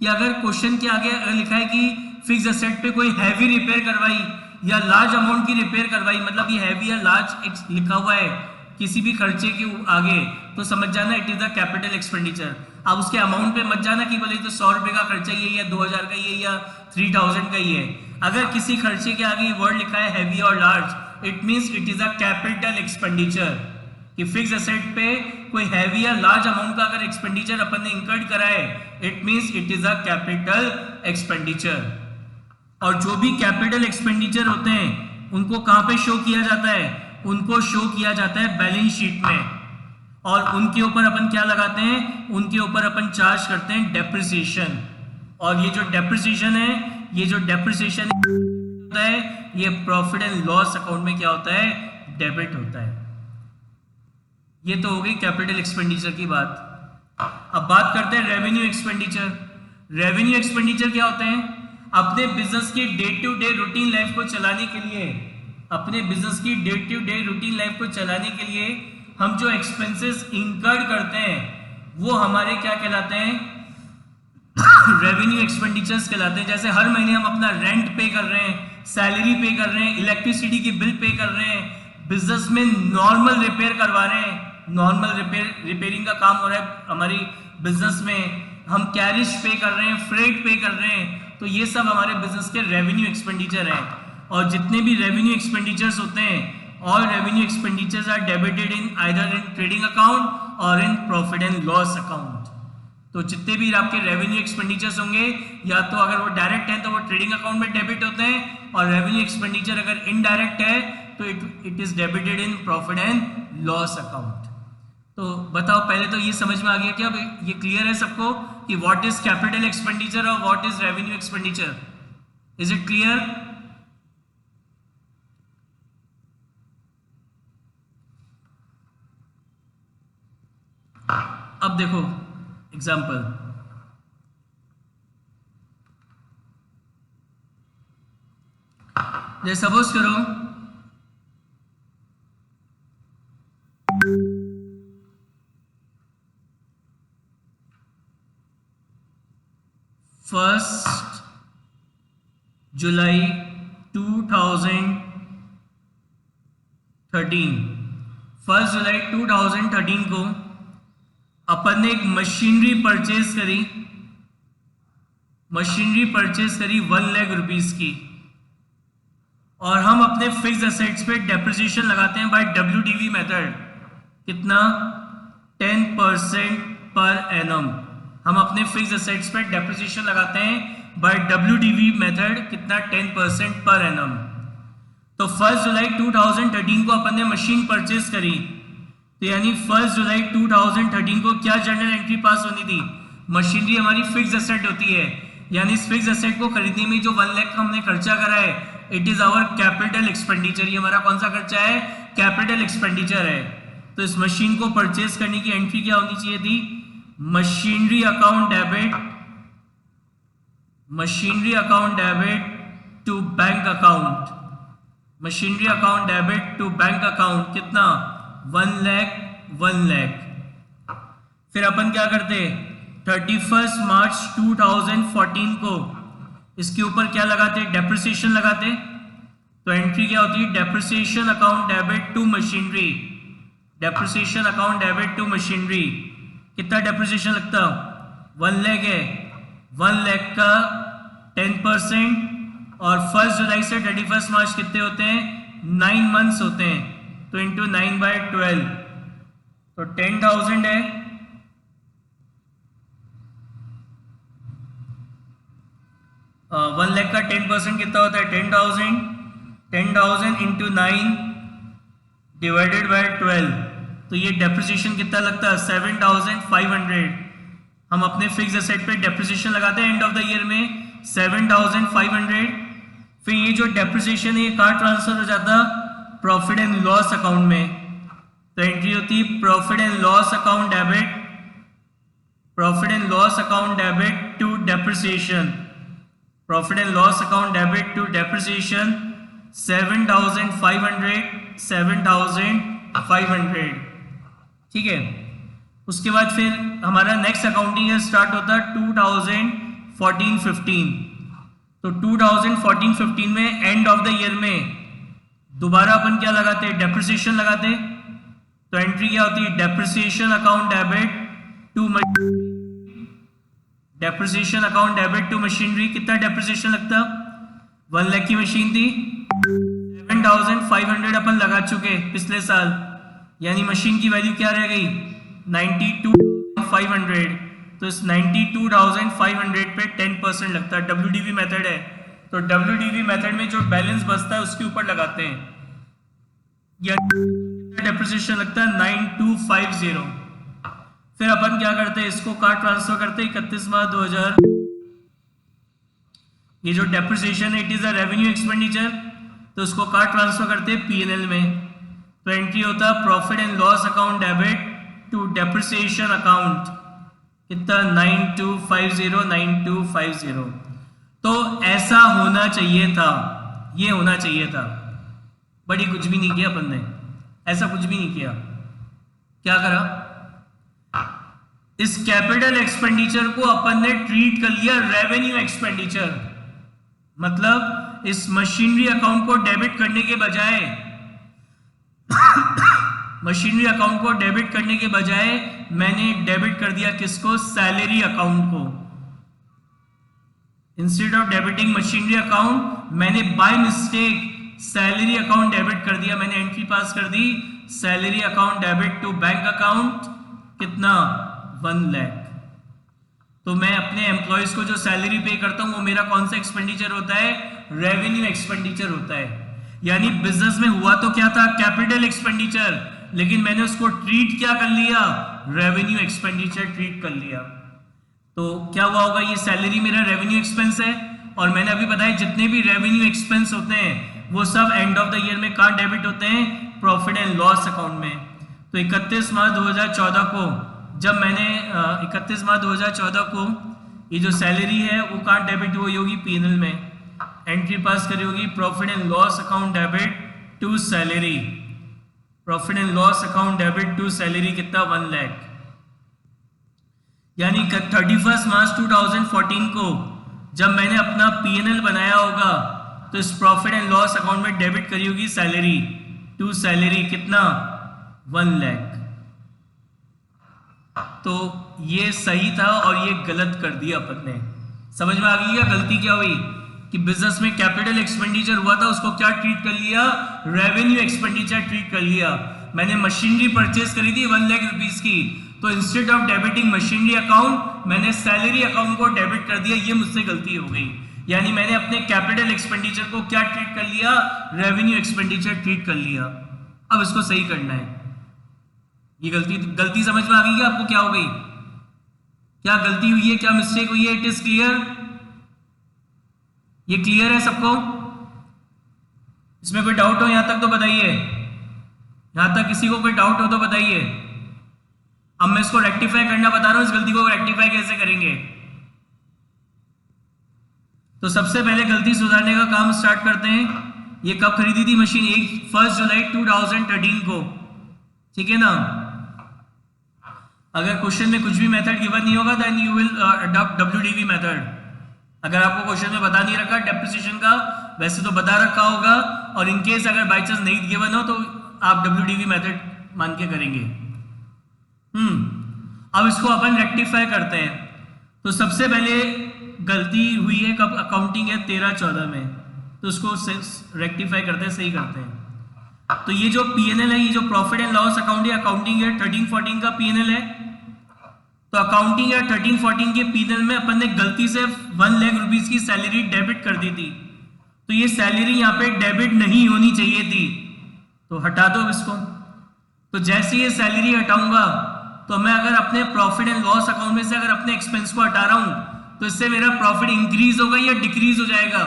कि अगर क्वेश्चन के आगे लिखा है कि फिक्स एसेट पे कोई हैवी रिपेयर करवाई या लार्ज अमाउंट की रिपेयर करवाई, मतलब ये हैवी या लार्ज लिखा हुआ है किसी भी खर्चे के आगे, तो समझ जाना it is the capital expenditure. आप उसके अमाउंट पे मत जाना कि बोले तो 100 रुपए का खर्चा ही है या 2000 का ही है या 3000 का ही है। अगर किसी खर्चे के आगे वर्ड लिखा है हैवी और large, it means it is a capital expenditure, कि फिक्स एसेट पे कोई हैवी या लार्ज अमाउंट का अगर एक्सपेंडिचर अपन ने इंकर्ड करा है, it means it is a capital expenditure. और जो भी कैपिटल एक्सपेंडिचर होते हैं उनको कहां पे शो किया जाता है? उनको शो किया जाता है बैलेंस शीट में, और उनके ऊपर अपन क्या लगाते हैं? उनके ऊपर अपन चार्ज करते हैं डेप्रिसिएशन। और ये जो डेप्रिसिएशन होता है, ये प्रॉफिट एंड लॉस अकाउंट में क्या होता है? डेबिट होता है। ये तो हो गई कैपिटल एक्सपेंडिचर की बात। अब बात करते हैं रेवेन्यू एक्सपेंडिचर। रेवेन्यू एक्सपेंडिचर क्या होते हैं? अपने बिजनेस की day to day routine life को चलाने के लिए, के लिए हम जो एक्सपेंसेस इंकर्ड करते हैं वो हमारे क्या कहलाते हैं? रेवेन्यू एक्सपेंडिचर्स कहलाते हैं। जैसे हर महीने हम अपना रेंट पे कर रहे हैं, सैलरी पे कर रहे हैं, इलेक्ट्रिसिटी की बिल पे कर रहे हैं, बिजनेस में नॉर्मल रिपेयर करवा रहे हैं, नॉर्मल रिपेयरिंग का काम हो रहा है हमारी बिजनेस में, हम कैरिज पे कर रहे हैं, फ्रेट पे कर रहे हैं, तो ये सब हमारे बिजनेस के रेवेन्यू एक्सपेंडिचर हैं। और जितने भी रेवेन्यू एक्सपेंडिचर्स होते हैं, all revenue expenditures are debited in either in trading account or in profit and loss account। तो जितने भी आपके रेवेन्यू एक्सपेंडिचर्स होंगे, या तो अगर वो डायरेक्ट है तो वो ट्रेडिंग अकाउंट में डेबिट होते हैं, और रेवेन्यू एक्सपेंडिचर अगर इनडायरेक्ट है तो it is debited in profit and loss account. तो बताओ, पहले तो ये समझ में आ गया क्या? ये क्लियर है सबको कि व्हाट इज कैपिटल एक्सपेंडिचर और what is revenue expenditure? Is it clear? अब देखो एग्जाम्पल, जैसे सपोज करो फर्स्ट जुलाई 2013 को अपन ने एक मशीनरी परचेज करी 1 लाख रुपीस की, और हम अपने फिक्स एसेट्स पे डेप्रिसिएशन लगाते हैं बाय WDV मेथड। कितना? 10% पर एनम। हम अपने फिक्स एसेट्स पे डेप्रिसिएशन लगाते हैं बाय WDV मेथड। कितना? 10% पर एनम। तो 1 जुलाई 2013 को अपन ने मशीन परचेज करी, तो यानी 1 जुलाई 2013 को क्या जर्नल एंट्री पास होनी थी? मशीनरी हमारी फिक्स एसेट होती है, यानी इस फिक्स एसेट को खरीदने में जो 1 लाख का हमने खर्चा करा है, it is our capital expenditure. ये हमारा कौन सा खर्चा है? कैपिटल एक्सपेंडिचर है। तो इस मशीन को परचेज करने की एंट्री क्या होनी चाहिए थी? Machinery account debit to bank account. Machinery account debit to bank account. कितना? 1 लाख। फिर अपन क्या करते? 31 मार्च 2014 को इसके ऊपर क्या लगाते? डेप्रिसिएशन लगाते। तो एंट्री क्या होती है? Depreciation account debit to machinery. कितना डेप्रिसिएशन लगता? 1 लाख है। 1 लाख का 10%, और 1 जुलाई से 31 मार्च कितने होते हैं? 9 मंथ्स होते हैं, तो इंटू 9/12, तो 10,000 है। वन लाख का 10% कितना होता है? 10,000 इंटू 9 डिवाइडेड बाय 12, तो ये डेप्रिसिएशन कितना लगता है? 7,500। हम अपने फिक्स एसेट पे डेप्रिसिएशन लगाते हैं एंड ऑफ द ईयर में 7,500। फिर ये जो डेप्रिसिएशन है ये कहाँ ट्रांसफर हो जाता? प्रॉफिट एंड लॉस अकाउंट में। तो एंट्री होती है profit and loss account debit to depreciation. 7,500। ठीक है। उसके बाद फिर हमारा नेक्स्ट अकाउंटिंग ईयर स्टार्ट होता है 2014-15। तो 2014-15 में एंड ऑफ द ईयर में दोबारा अपन क्या लगाते हैं? डेप्रिसिएशन लगाते। तो एंट्री क्या होती है? Depreciation account debit to depreciation account debit to machinery, कितना डेप्रिसिएशन लगता? 1 लाख की मशीन थी, 7,500 अपन लगा चुके पिछले साल, यानी मशीन की वैल्यू क्या रह गई? 92,500। तो इस 92,500 पे 10% लगता है। WDV मेथड है, तो WDV मेथड में जो बैलेंस बचता है उसके ऊपर लगाते हैं। या डेप्रिसिएशन लगता है 9250। फिर अपन क्या करते हैं, इसको कहाँ ट्रांसफर करते हैं? 31/2000। ये जो डेप्रिसिएशन है it is a revenue expenditure, तो उसको कहाँ ट्रांसफर करते हैं? P&L में। तो एंट्री होता है profit and loss account debit to depreciation account, कितना? 9250। तो ऐसा होना चाहिए था, ये होना चाहिए था, बड़ी कुछ भी नहीं किया अपन ने, ऐसा कुछ भी नहीं किया। क्या करा? इस कैपिटल एक्सपेंडिचर को अपन ने ट्रीट कर लिया रेवेन्यू एक्सपेंडिचर, मतलब इस मशीनरी अकाउंट को डेबिट करने के बजाय मशीनरी अकाउंट को डेबिट करने के बजाय मैंने डेबिट कर दिया किसको? सैलरी अकाउंट को। Instead of debiting machinery account, मैंने by mistake salary account debit कर दिया। मैंने एंट्री पास कर दी salary account debit to bank account, कितना? 1 लाख। तो मैं अपने एम्प्लॉयज को जो सैलरी पे करता हूं वो मेरा कौन सा एक्सपेंडिचर होता है? रेवेन्यू एक्सपेंडिचर होता है। यानी बिजनेस में हुआ तो क्या था? कैपिटल एक्सपेंडिचर, लेकिन मैंने उसको ट्रीट क्या कर लिया? रेवेन्यू एक्सपेंडिचर ट्रीट कर लिया। तो क्या हुआ होगा? ये सैलरी मेरा रेवेन्यू एक्सपेंस है, और मैंने अभी बताया जितने भी रेवेन्यू एक्सपेंस होते हैं वो सब एंड ऑफ द ईयर में कहाँ डेबिट होते हैं? प्रॉफिट एंड लॉस अकाउंट में। तो 31 मार्च 2014 को जब मैंने 31 मार्च 2014 को ये जो सैलरी है वो कहाँ डेबिट हुई होगी? P&L में। एंट्री पास करी होगी profit and loss account debit to salary, profit and loss account debit to salary, कितना? 1 लाख। यानी 31 मार्च 2014 को जब मैंने अपना P&L बनाया होगा तो इस प्रॉफिट एंड लॉस अकाउंट में डेबिट करी होगी सैलरी टू सैलरी, कितना? 1 लाख। तो ये सही था और ये गलत कर दिया अपन ने। समझ में आ गई क्या गलती क्या हुई? कि बिजनेस में कैपिटल एक्सपेंडिचर हुआ था उसको क्या ट्रीट कर लिया? रेवेन्यू एक्सपेंडिचर ट्रीट कर लिया। मैंने मशीनरी परचेज करी थी 1 लाख रुपीस की, तो instead of debiting machinery account मैंने सैलरी अकाउंट को डेबिट कर दिया। ये मुझसे गलती हो गई। यानी मैंने अपने कैपिटल एक्सपेंडिचर को क्या ट्रीट कर लिया? रेवेन्यू एक्सपेंडिचर ट्रीट कर लिया। अब इसको सही करना है। ये गलती समझ में आ गई क्या आपको? क्या हो गई? क्या गलती हुई है? क्या मिस्टेक हुई है? It is clear? ये क्लियर है सबको? इसमें कोई डाउट हो यहां तक तो बताइए। यहां तक किसी को कोई डाउट हो तो बताइए। अब मैं इसको रेक्टिफाई करना बता रहा हूं, इस गलती को रेक्टिफाई कैसे करेंगे। तो सबसे पहले गलती सुधारने का काम स्टार्ट करते हैं। ये कब खरीदी थी मशीन? 1 जुलाई 2013 को, ठीक है ना? अगर क्वेश्चन में कुछ भी मेथड गिवन नहीं होगा then you will adopt WDV method. अगर आपको क्वेश्चन में बता नहीं रखा डेप्रिसिएशन का, वैसे तो बता रखा होगा, और इनकेस अगर बाई चांस नहीं गिवन हो तो आप WDV मेथड मान के करेंगे। अब इसको अपन रेक्टिफाई करते हैं। तो सबसे पहले गलती हुई है कब? अकाउंटिंग है 13-14 में, तो उसको रेक्टिफाई करते हैं, सही करते हैं। तो ये जो P&L है, ये जो प्रॉफिट एंड लॉस अकाउंट है, अकाउंटिंग है 13-14 का P&L है। तो अकाउंटिंग है 13-14 के P&L में अपन ने गलती से 1 लाख रुपीस की सैलरी डेबिट कर दी थी। तो ये सैलरी यहाँ पे डेबिट नहीं होनी चाहिए थी, तो हटा दो इसको। तो जैसे ये सैलरी हटाऊंगा तो मैं अगर अपने प्रॉफिट एंड लॉस अकाउंट में से अगर अपने एक्सपेंस को हटा रहा हूं तो इससे मेरा प्रॉफिट इंक्रीज होगा या डिक्रीज हो जाएगा?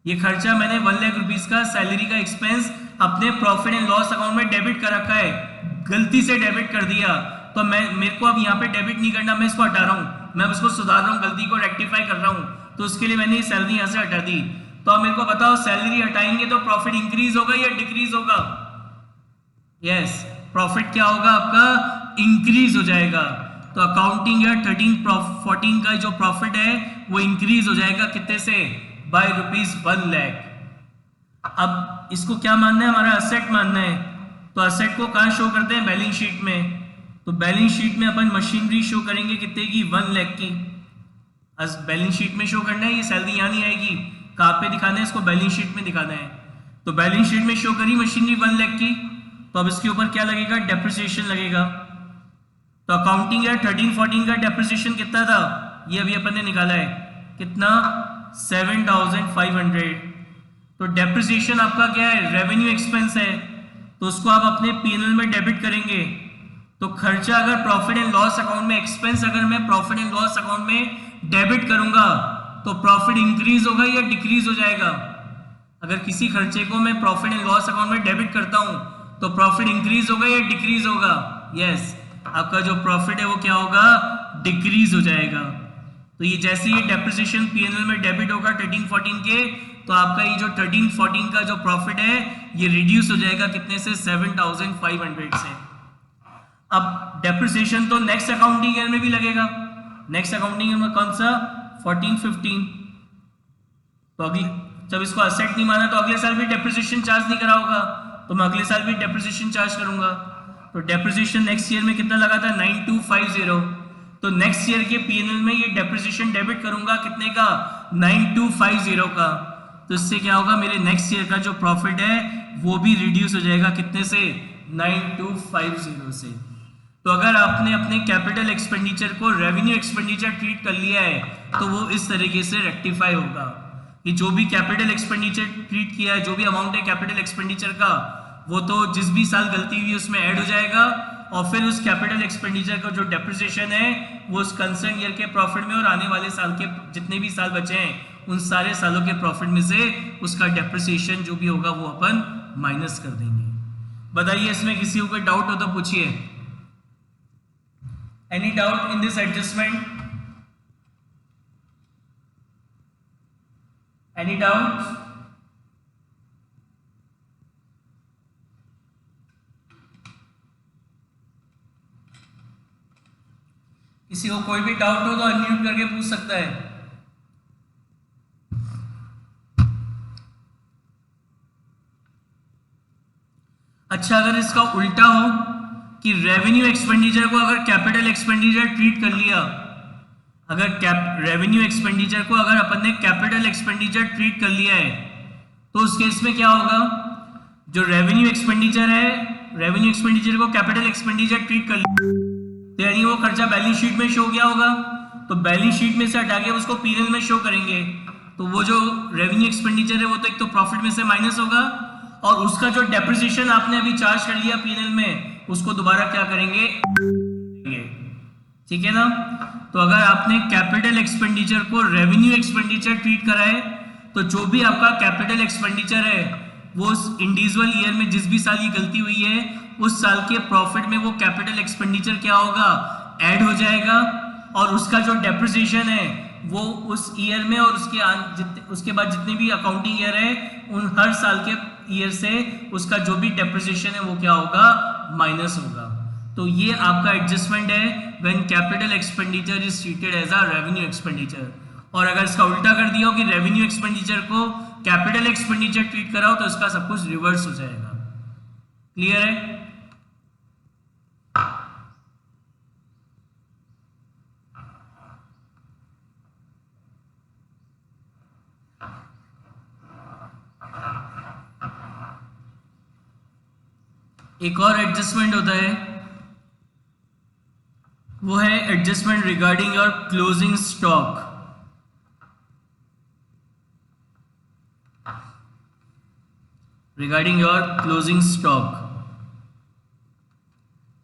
ये खर्चा मैंने 1 लाख रुपीस का सैलरी का एक्सपेंस अपने प्रॉफिट एंड लॉस अकाउंट में डेबिट कर रखा है, गलती से डेबिट कर दिया, तो मेरे को अब यहाँ पे डेबिट नहीं करना, मैं इसको हटा रहा हूँ, मैं उसको सुधार रहा हूँ, गलती को रेक्टिफाई कर रहा हूँ। तो उसके लिए मैंने ये सैलरी यहाँ से हटा दी। तो अब मेरे को बताओ सैलरी हटाएंगे तो प्रॉफिट इंक्रीज होगा या डिक्रीज होगा? यस, प्रॉफिट क्या होगा आपका? इंक्रीज हो जाएगा। तो अकाउंटिंग या 13-14 का जो प्रॉफिट है वो इंक्रीज हो जाएगा, कितने से? बाय ₹1 लाख। अब इसको क्या मानना है? हमारा असेट मानना है। तो असेट को कहां शो करते हैं? बैलेंस शीट में। तो बैलेंस शीट में अपन मशीनरी शो करेंगे कितने की? 1 लाख की। बैलेंस शीट में शो करना है, ये सैलरी यहाँ नहीं आएगी, कहाँ पे दिखाना है इसको, बैलेंस शीट में दिखाना है। तो बैलेंस शीट में शो करी मशीनरी 1 लाख की, तो अब इसके ऊपर क्या लगेगा, डेप्रिसिएशन लगेगा। तो अकाउंटिंग ईयर 13-14 का डेप्रिसिएशन कितना था, ये अभी अपन ने निकाला है, कितना 7,500। तो डेप्रिसिएशन आपका क्या है, रेवेन्यू एक्सपेंस है, तो उसको आप अपने पीएनएल में डेबिट करेंगे। तो खर्चा अगर प्रॉफिट एंड लॉस अकाउंट में, एक्सपेंस अगर मैं प्रॉफिट एंड लॉस अकाउंट में डेबिट करूंगा तो प्रॉफिट इंक्रीज होगा या डिक्रीज हो जाएगा। अगर किसी खर्चे को मैं प्रॉफिट एंड लॉस अकाउंट में डेबिट करता हूं तो प्रॉफिट इंक्रीज होगा या डिक्रीज होगा, यस, आपका जो प्रॉफिट है वो क्या होगा, डिक्रीज हो जाएगा। तो ये जैसे ये डेप्रिसिएशन पीएनएल में डेबिट होगा 13-14 के, तो आपका ये जो 13-14 का जो प्रॉफिट है ये रिड्यूस हो जाएगा कितने से, 7,500 से। अब डेप्रिसिएशन तो नेक्स्ट अकाउंटिंग ईयर में भी लगेगा, नेक्स्ट अकाउंटिंग ईयर में कौन सा, 14-15। तो अगले, जब इसको असेट नहीं माना तो अगले साल भी डेप्रिसिएशन चार्ज नहीं करा होगा, तो मैं अगले साल भी डेप्रिसिएशन चार्ज करूंगा। तो डेप्रिसिएशन नेक्स्ट ईयर में कितना लगा था, 9,250। तो नेक्स्ट ईयर के पीएनएल में ये डेप्रिसिएशन डेबिट करूंगा कितने का, 9,250 का। तो इससे क्या होगा, मेरे नेक्स्ट ईयर का जो प्रॉफिट है वो भी रिड्यूस हो जाएगा कितने से, 9,250 से। तो अगर आपने अपने कैपिटल एक्सपेंडिचर को रेवेन्यू एक्सपेंडिचर ट्रीट कर लिया है तो वो इस तरीके से रेक्टिफाई होगा कि जो भी कैपिटल एक्सपेंडिचर ट्रीट किया है, जो भी अमाउंट है कैपिटल एक्सपेंडिचर का, वो तो जिस भी साल गलती हुई उसमें ऐड हो जाएगा, और फिर उस कैपिटल एक्सपेंडिचर का जो डेप्रिसिएशन है वो उस कंसर्न ईयर के प्रॉफिट में और आने वाले साल के जितने भी साल बचे हैं उन सारे सालों के प्रॉफिट में से उसका डेप्रिसिएशन जो भी होगा वो अपन माइनस कर देंगे। बताइए इसमें किसी को कोई डाउट हो तो पूछिए। Any doubt in this adjustment, any doubt? किसी को कोई भी डाउट हो तो अनम्यूट करके पूछ सकता है। अच्छा, अगर इसका उल्टा हो कि रेवेन्यू एक्सपेंडिचर को अगर कैपिटल एक्सपेंडिचर ट्रीट कर लिया, अगर रेवेन्यू एक्सपेंडिचर को अगर अपन ने कैपिटल एक्सपेंडिचर ट्रीट कर लिया है तो उस केस में क्या होगा, जो रेवेन्यू एक्सपेंडिचर है, रेवेन्यू एक्सपेंडिचर को कैपिटल एक्सपेंडिचर ट्रीट कर लिया तो यानी वो खर्चा बैलेंस शीट में शो किया होगा, तो बैलेंस शीट में से हटा के उसको पीएनएल में शो करेंगे, तो वो जो रेवेन्यू एक्सपेंडिचर है वो तो एक तो प्रॉफिट में से माइनस होगा, और उसका जो डेप्रिसिएशन आपने अभी चार्ज कर लिया पीएनएल में उसको दोबारा क्या करेंगे, ठीक है ना। तो अगर आपने कैपिटल एक्सपेंडिचर को रेवेन्यू एक्सपेंडिचर ट्रीट करा है तो जो भी आपका कैपिटल एक्सपेंडिचर है वो उस इंडिविजुअल ईयर में जिस भी साल ये गलती हुई है उस साल के प्रॉफिट में वो कैपिटल एक्सपेंडिचर क्या होगा, ऐड हो जाएगा, और उसका जो डेप्रिसिएशन है वो उस ईयर में और उसके बाद जितने भी अकाउंटिंग ईयर है उन हर साल के ईयर से उसका जो भी डेप्रिसिएशन है वो क्या होगा, माइनस होगा। तो ये आपका एडजस्टमेंट है when capital expenditure is treated as a revenue expenditure. और अगर इसका उल्टा कर दिया हो कि रेवेन्यू एक्सपेंडिचर को कैपिटल एक्सपेंडिचर ट्रीट कराओ तो इसका सब कुछ रिवर्स हो जाएगा। क्लियर है? एक और एडजस्टमेंट होता है, वो है adjustment regarding your closing stock. Regarding your closing stock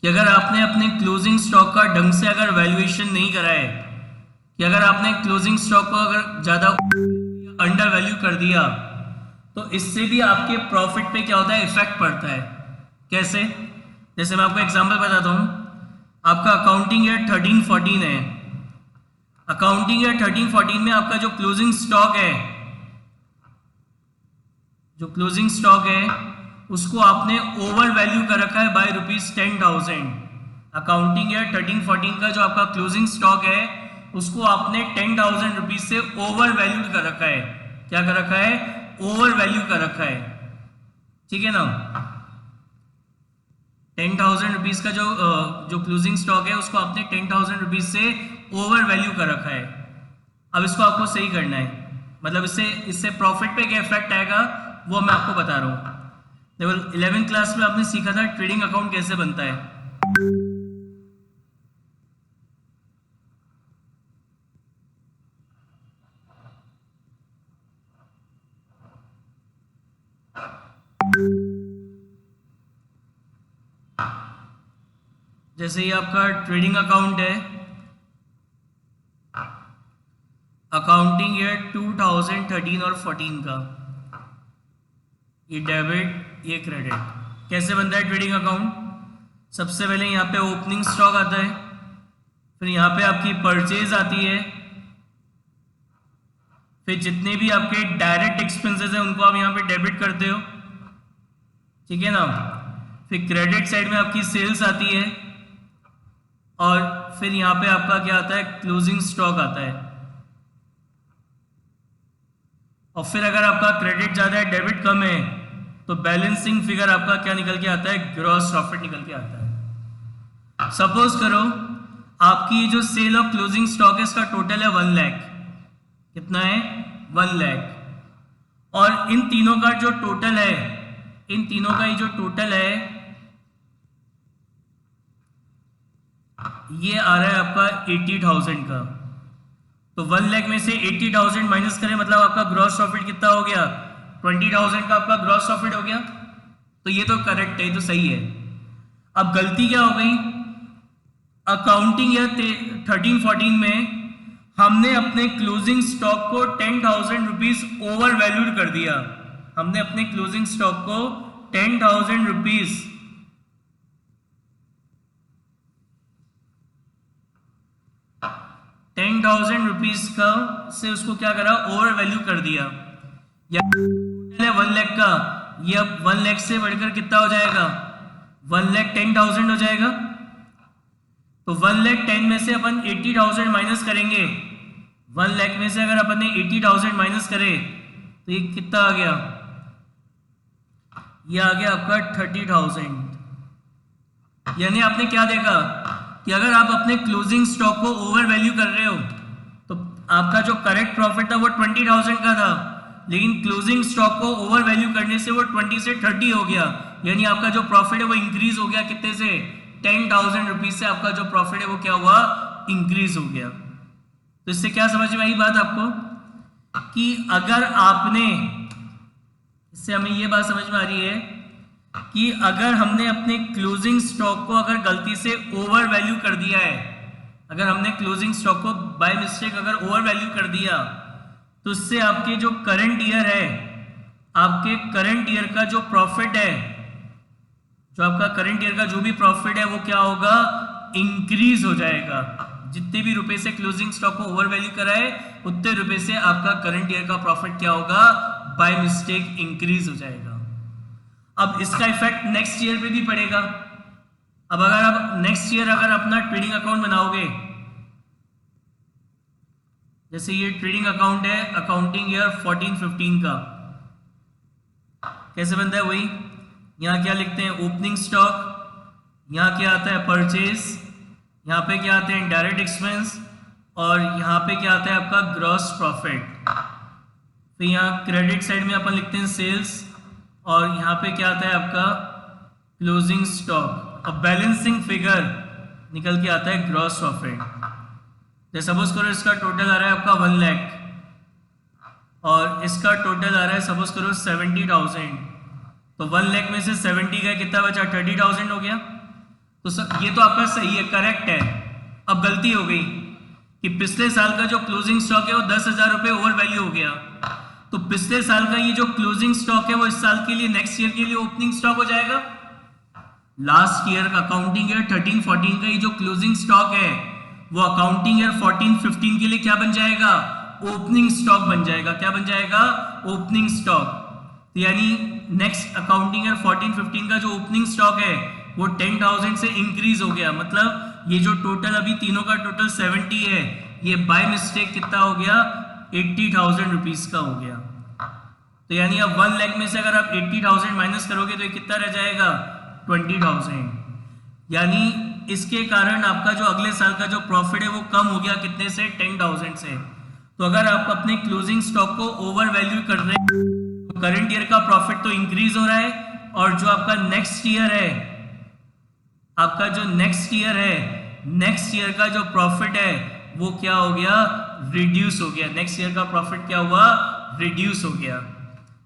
कि अगर आपने अपने क्लोजिंग स्टॉक का ढंग से अगर वैल्यूएशन नहीं करा है, कि अगर आपने क्लोजिंग स्टॉक को अगर ज्यादा अंडर वैल्यू कर दिया तो इससे भी आपके प्रॉफिट पे क्या होता है, इफेक्ट पड़ता है। कैसे? जैसे मैं आपको एग्जांपल बताता हूं, आपका अकाउंटिंग ईयर 13-14 है, अकाउंटिंग ईयर 13-14 में आपका जो क्लोजिंग स्टॉक है, जो क्लोजिंग स्टॉक है उसको आपने ओवर वैल्यू कर रखा है बाय ₹10,000। अकाउंटिंग ईयर 13-14 का जो आपका क्लोजिंग स्टॉक है उसको आपने 10,000 रुपीज से ओवर वैल्यू कर रखा है। क्या कर रखा है? ओवर वैल्यू कर रखा है, ठीक है ना। 10,000 रुपीज का जो क्लोजिंग स्टॉक है उसको आपने 10,000 रुपीज से ओवर वैल्यू कर रखा है। अब इसको आपको सही करना है, मतलब इससे प्रॉफिट पे क्या इफेक्ट आएगा वो मैं आपको बता रहा हूँ। लेवल 11th क्लास में आपने सीखा था ट्रेडिंग अकाउंट कैसे बनता है। जैसे ये आपका ट्रेडिंग अकाउंट है, अकाउंटिंग ईयर 2013 और 14 का, ये डेबिट ये क्रेडिट। कैसे बनता है ट्रेडिंग अकाउंट? सबसे पहले यहाँ पे ओपनिंग स्टॉक आता है, फिर यहाँ पे आपकी परचेज आती है, फिर जितने भी आपके डायरेक्ट एक्सपेंसेस हैं उनको आप यहाँ पे डेबिट करते हो, ठीक है ना। फिर क्रेडिट साइड में आपकी सेल्स आती है, और फिर यहाँ पे आपका क्या आता है, क्लोजिंग स्टॉक आता है। और फिर अगर आपका क्रेडिट ज्यादा है डेबिट कम है तो बैलेंसिंग फिगर आपका क्या निकल के आता है, ग्रॉस प्रॉफिट निकल के आता है। सपोज करो आपकी जो सेल ऑफ क्लोजिंग स्टॉक है इसका टोटल है 1 लाख। कितना है? 1 लाख। और इन तीनों का जो टोटल है, इन तीनों का ही जो टोटल है ये आ रहा है आपका 80,000 का। तो 1 लाख में से 80,000 माइनस करें, मतलब आपका ग्रॉस प्रॉफिट कितना हो गया, 20,000 का आपका ग्रॉस प्रॉफिट हो गया। तो ये तो करेक्ट है, ये तो सही है। अब गलती क्या हो गई, अकाउंटिंग ईयर 13-14 में हमने अपने क्लोजिंग स्टॉक को 10,000 रुपीज ओवर वैल्यूड कर दिया। हमने अपने क्लोजिंग स्टॉक को 10,000 रुपीज का से उसको क्या करा, ओवर वैल्यू कर दिया। या 1 लाख का, ये अब 1 लाख से बढ़कर कितना हो जाएगा, 1,10,000 हो जाएगा। तो 1,10,000 में से अपन 80,000 माइनस करेंगे। 1 लाख में से अगर अपन ने 80,000 माइनस करे तो ये कितना आ गया, ये आ गया आपका 30,000। यानी आपने क्या देखा कि अगर आप अपने क्लोजिंग स्टॉक को ओवर वैल्यू कर रहे हो तो आपका जो करेक्ट प्रॉफिट था वो 20,000 का था, लेकिन क्लोजिंग स्टॉक को ओवर वैल्यू करने से वो 20 से 30 हो गया। यानी आपका जो प्रॉफिट है वो इंक्रीज हो गया, कितने से, 10,000 रुपीज से आपका जो प्रॉफिट है वो क्या हुआ, इंक्रीज हो गया। तो इससे क्या समझ में आई बात आपको, कि अगर आपने, इससे हमें ये बात समझ में आ रही है कि अगर हमने अपने क्लोजिंग स्टॉक को अगर गलती से ओवर वैल्यू कर दिया है, अगर हमने क्लोजिंग स्टॉक को बाय मिस्टेक अगर ओवर वैल्यू कर दिया, तो इससे आपके जो करंट ईयर है, आपके करंट ईयर का जो प्रॉफिट है, जो आपका करंट ईयर का जो भी प्रॉफिट है वो क्या होगा, इंक्रीज हो जाएगा। जितने भी रुपए से क्लोजिंग स्टॉक को ओवर वैल्यू करा है उतने रुपए से आपका करंट ईयर का प्रॉफिट क्या होगा, बाय मिस्टेक इंक्रीज हो जाएगा। अब इसका इफेक्ट नेक्स्ट ईयर पे भी पड़ेगा। अब अगर आप नेक्स्ट ईयर अगर अपना ट्रेडिंग अकाउंट बनाओगे, जैसे ये ट्रेडिंग अकाउंट है अकाउंटिंग ईयर 14-15 का, कैसे बनता है, वही यहाँ क्या लिखते हैं, ओपनिंग स्टॉक, यहाँ क्या आता है, परचेज, यहाँ पे क्या आते हैं, डायरेक्ट एक्सपेंस, और यहाँ पे क्या आता है आपका ग्रॉस प्रॉफिट। फिर यहाँ क्रेडिट साइड में अपन लिखते हैं सेल्स, और यहाँ पे क्या आता है आपका क्लोजिंग स्टॉक। अब बैलेंसिंग फिगर निकल के आता है ग्रॉस प्रॉफिट। जैसे सपोज करो इसका टोटल आ रहा है आपका 1 लाख और इसका टोटल आ रहा है सपोज करो 70,000, तो 1 लाख में से 70 का कितना बचा, 30,000 हो गया। तो ये तो आपका सही है, करेक्ट है। अब गलती हो गई कि पिछले साल का जो क्लोजिंग स्टॉक है वो 10,000 रुपए ओवर वैल्यू हो गया, तो पिछले साल का ये जो क्लोजिंग स्टॉक है वो इस साल के लिए, नेक्स्ट ईयर के लिए ओपनिंग स्टॉक हो जाएगा। लास्ट ईयर का अकाउंटिंग ईयर 13-14 का ये जो क्लोजिंग स्टॉक है वो अकाउंटिंग ईयर 14-15 के लिए क्या बन जाएगा, ओपनिंग स्टॉक बन जाएगा। क्या बन जाएगा, ओपनिंग स्टॉक। तो यानी नेक्स्ट अकाउंटिंग ईयर 14-15 का जो ओपनिंग स्टॉक है वो 10,000 से इंक्रीज हो गया। मतलब ये जो टोटल अभी तीनों का टोटल 70 है, ये बाय मिस्टेक कितना हो गया, 80,000 रुपीज का हो गया। तो यानी अब 1 लाख में से अगर आप 80,000 माइनस करोगे तो ये कितना रह जाएगा, 20,000। यानी इसके कारण आपका जो अगले साल का जो प्रॉफिट है वो कम हो गया, कितने से, 10,000 से। तो अगर आप अपने क्लोजिंग स्टॉक को ओवर वैल्यू कर रहे हैं तो करंट ईयर का प्रॉफिट तो इंक्रीज हो रहा है, और जो आपका नेक्स्ट ईयर है, आपका जो नेक्स्ट ईयर है, नेक्स्ट ईयर का जो प्रॉफिट है वो क्या हो गया, रिड्यूस हो गया। नेक्स्ट ईयर का प्रॉफिट क्या हुआ, रिड्यूस हो गया।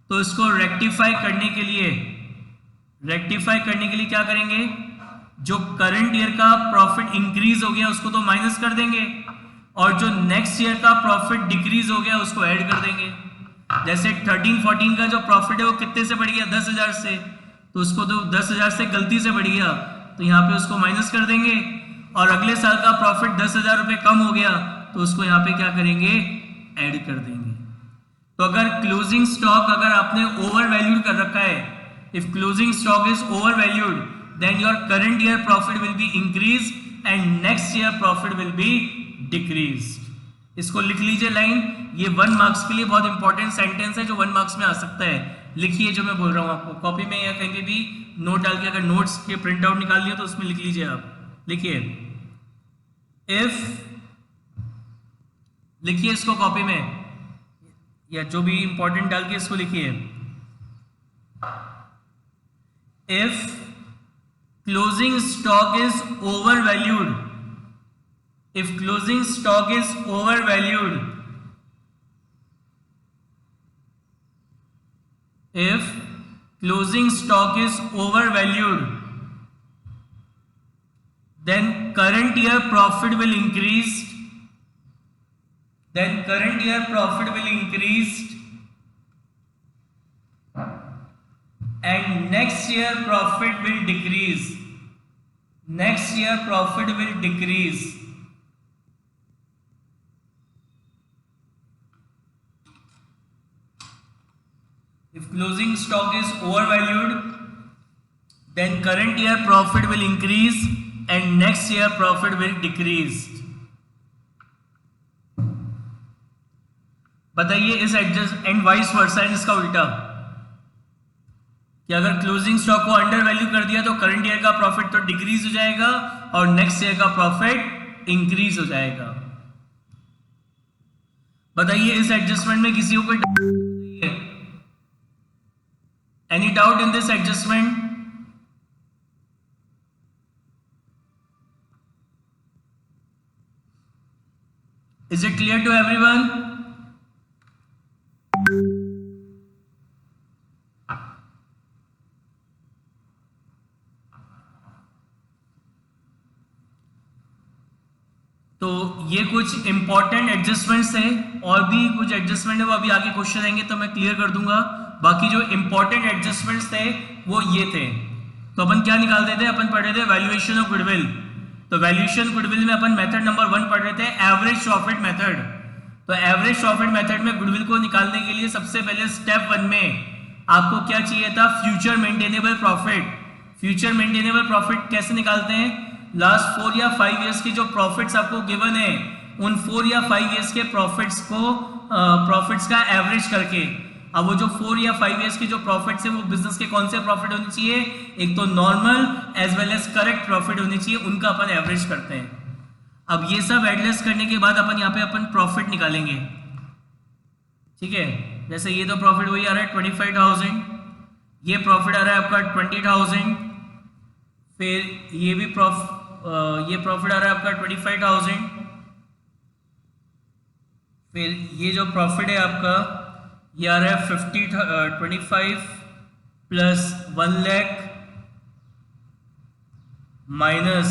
तो इसको रेक्टिफाई करने के लिए क्या करेंगे, जो करंट ईयर का प्रॉफिट इंक्रीज हो गया उसको तो माइनस कर देंगे, और जो नेक्स्ट ईयर का प्रॉफिट डिक्रीज हो गया उसको ऐड कर देंगे। जैसे 13-14 का जो प्रॉफिट है वो कितने से बढ़ गया, 10,000 से, तो उसको तो 10,000 से गलती से बढ़ गया, तो यहाँ पे उसको माइनस कर देंगे। और अगले साल का प्रॉफिट 10,000 रुपए कम हो गया तो उसको यहाँ पे क्या करेंगे, ऐड कर देंगे। तो अगर क्लोजिंग स्टॉक अगर आपने ओवर वैल्यूड कर रखा है, if closing stock is over valued then your current year profit will be increase and next year profit will be decrease. इसको लिख लीजिए लाइन, ये 1 मार्क्स के लिए बहुत इंपॉर्टेंट सेंटेंस है जो 1 मार्क्स में आ सकता है। लिखिए जो मैं बोल रहा हूं आपको, कॉपी में या कहीं भी नोट डाल के, अगर नोट्स के प्रिंट आउट निकाल लिया तो उसमें लिख लीजिए आप। लिखिए इफ, लिखिए इसको कॉपी में या जो भी इंपॉर्टेंट डाल के इसको लिखिए। If closing stock is over valued, if closing stock is overvalued, if closing stock is overvalued then current year profit will increase, then current year profit will increase and next year profit will decrease, next year profit will decrease। If closing stock is overvalued, then current year profit will increase and next year profit will decrease। बताइए इस adjust and vice versa, इसका उल्टा कि अगर closing stock को under value कर दिया तो करंट ईयर का प्रॉफिट तो डिक्रीज हो जाएगा और नेक्स्ट ईयर का प्रॉफिट इंक्रीज हो जाएगा। बताइए इस एडजस्टमेंट में किसी को कोई Any doubt in this adjustment? Is it clear to everyone? तो ये कुछ इंपॉर्टेंट एडजस्टमेंट्स थे, और भी कुछ एडजस्टमेंट है वो अभी आगे क्वेश्चन आएंगे तो मैं क्लियर कर दूंगा। बाकी जो इंपॉर्टेंट एडजस्टमेंट्स थे वो ये थे। तो अपन क्या निकालते थे, अपन पढ़ रहे थे वैल्यूएशन ऑफ गुडविल। तो वैल्यूएशन गुडविल में अपन मेथड नंबर 1 पढ़ रहे थे, एवरेज प्रॉफिट मेथड। तो एवरेज प्रॉफिट मेथड में गुडविल को निकालने के लिए सबसे पहले स्टेप 1 में आपको क्या चाहिए था, future maintainable profit. Future maintainable profit कैसे निकालते हैं, लास्ट 4 या 5 ईयर्स की जो प्रॉफिट्स आपको गिवन है उन 4 या 5 ईयर्स के प्रॉफिट्स को प्रॉफिट्स का एवरेज करके, अब वो जो 4 या 5 ईयर्स की जो प्रॉफिट्स है वो बिजनेस के कौन से प्रॉफिट होने चाहिए, एक तो normal as well as correct profit होने चाहिए, उनका अपन एवरेज करते हैं। अब ये सब एडजस्ट करने के बाद अपन यहाँ पे अपन प्रॉफिट निकालेंगे, ठीक है। जैसे ये तो प्रॉफिट वही आ रहा है 25,000, ये प्रॉफिट आ रहा है आपका 20,000, फिर ये भी प्रॉफिट आ रहा है आपका 25,000, फिर ये जो प्रॉफिट है आपका ये आ रहा है 25 प्लस 1 लाख माइनस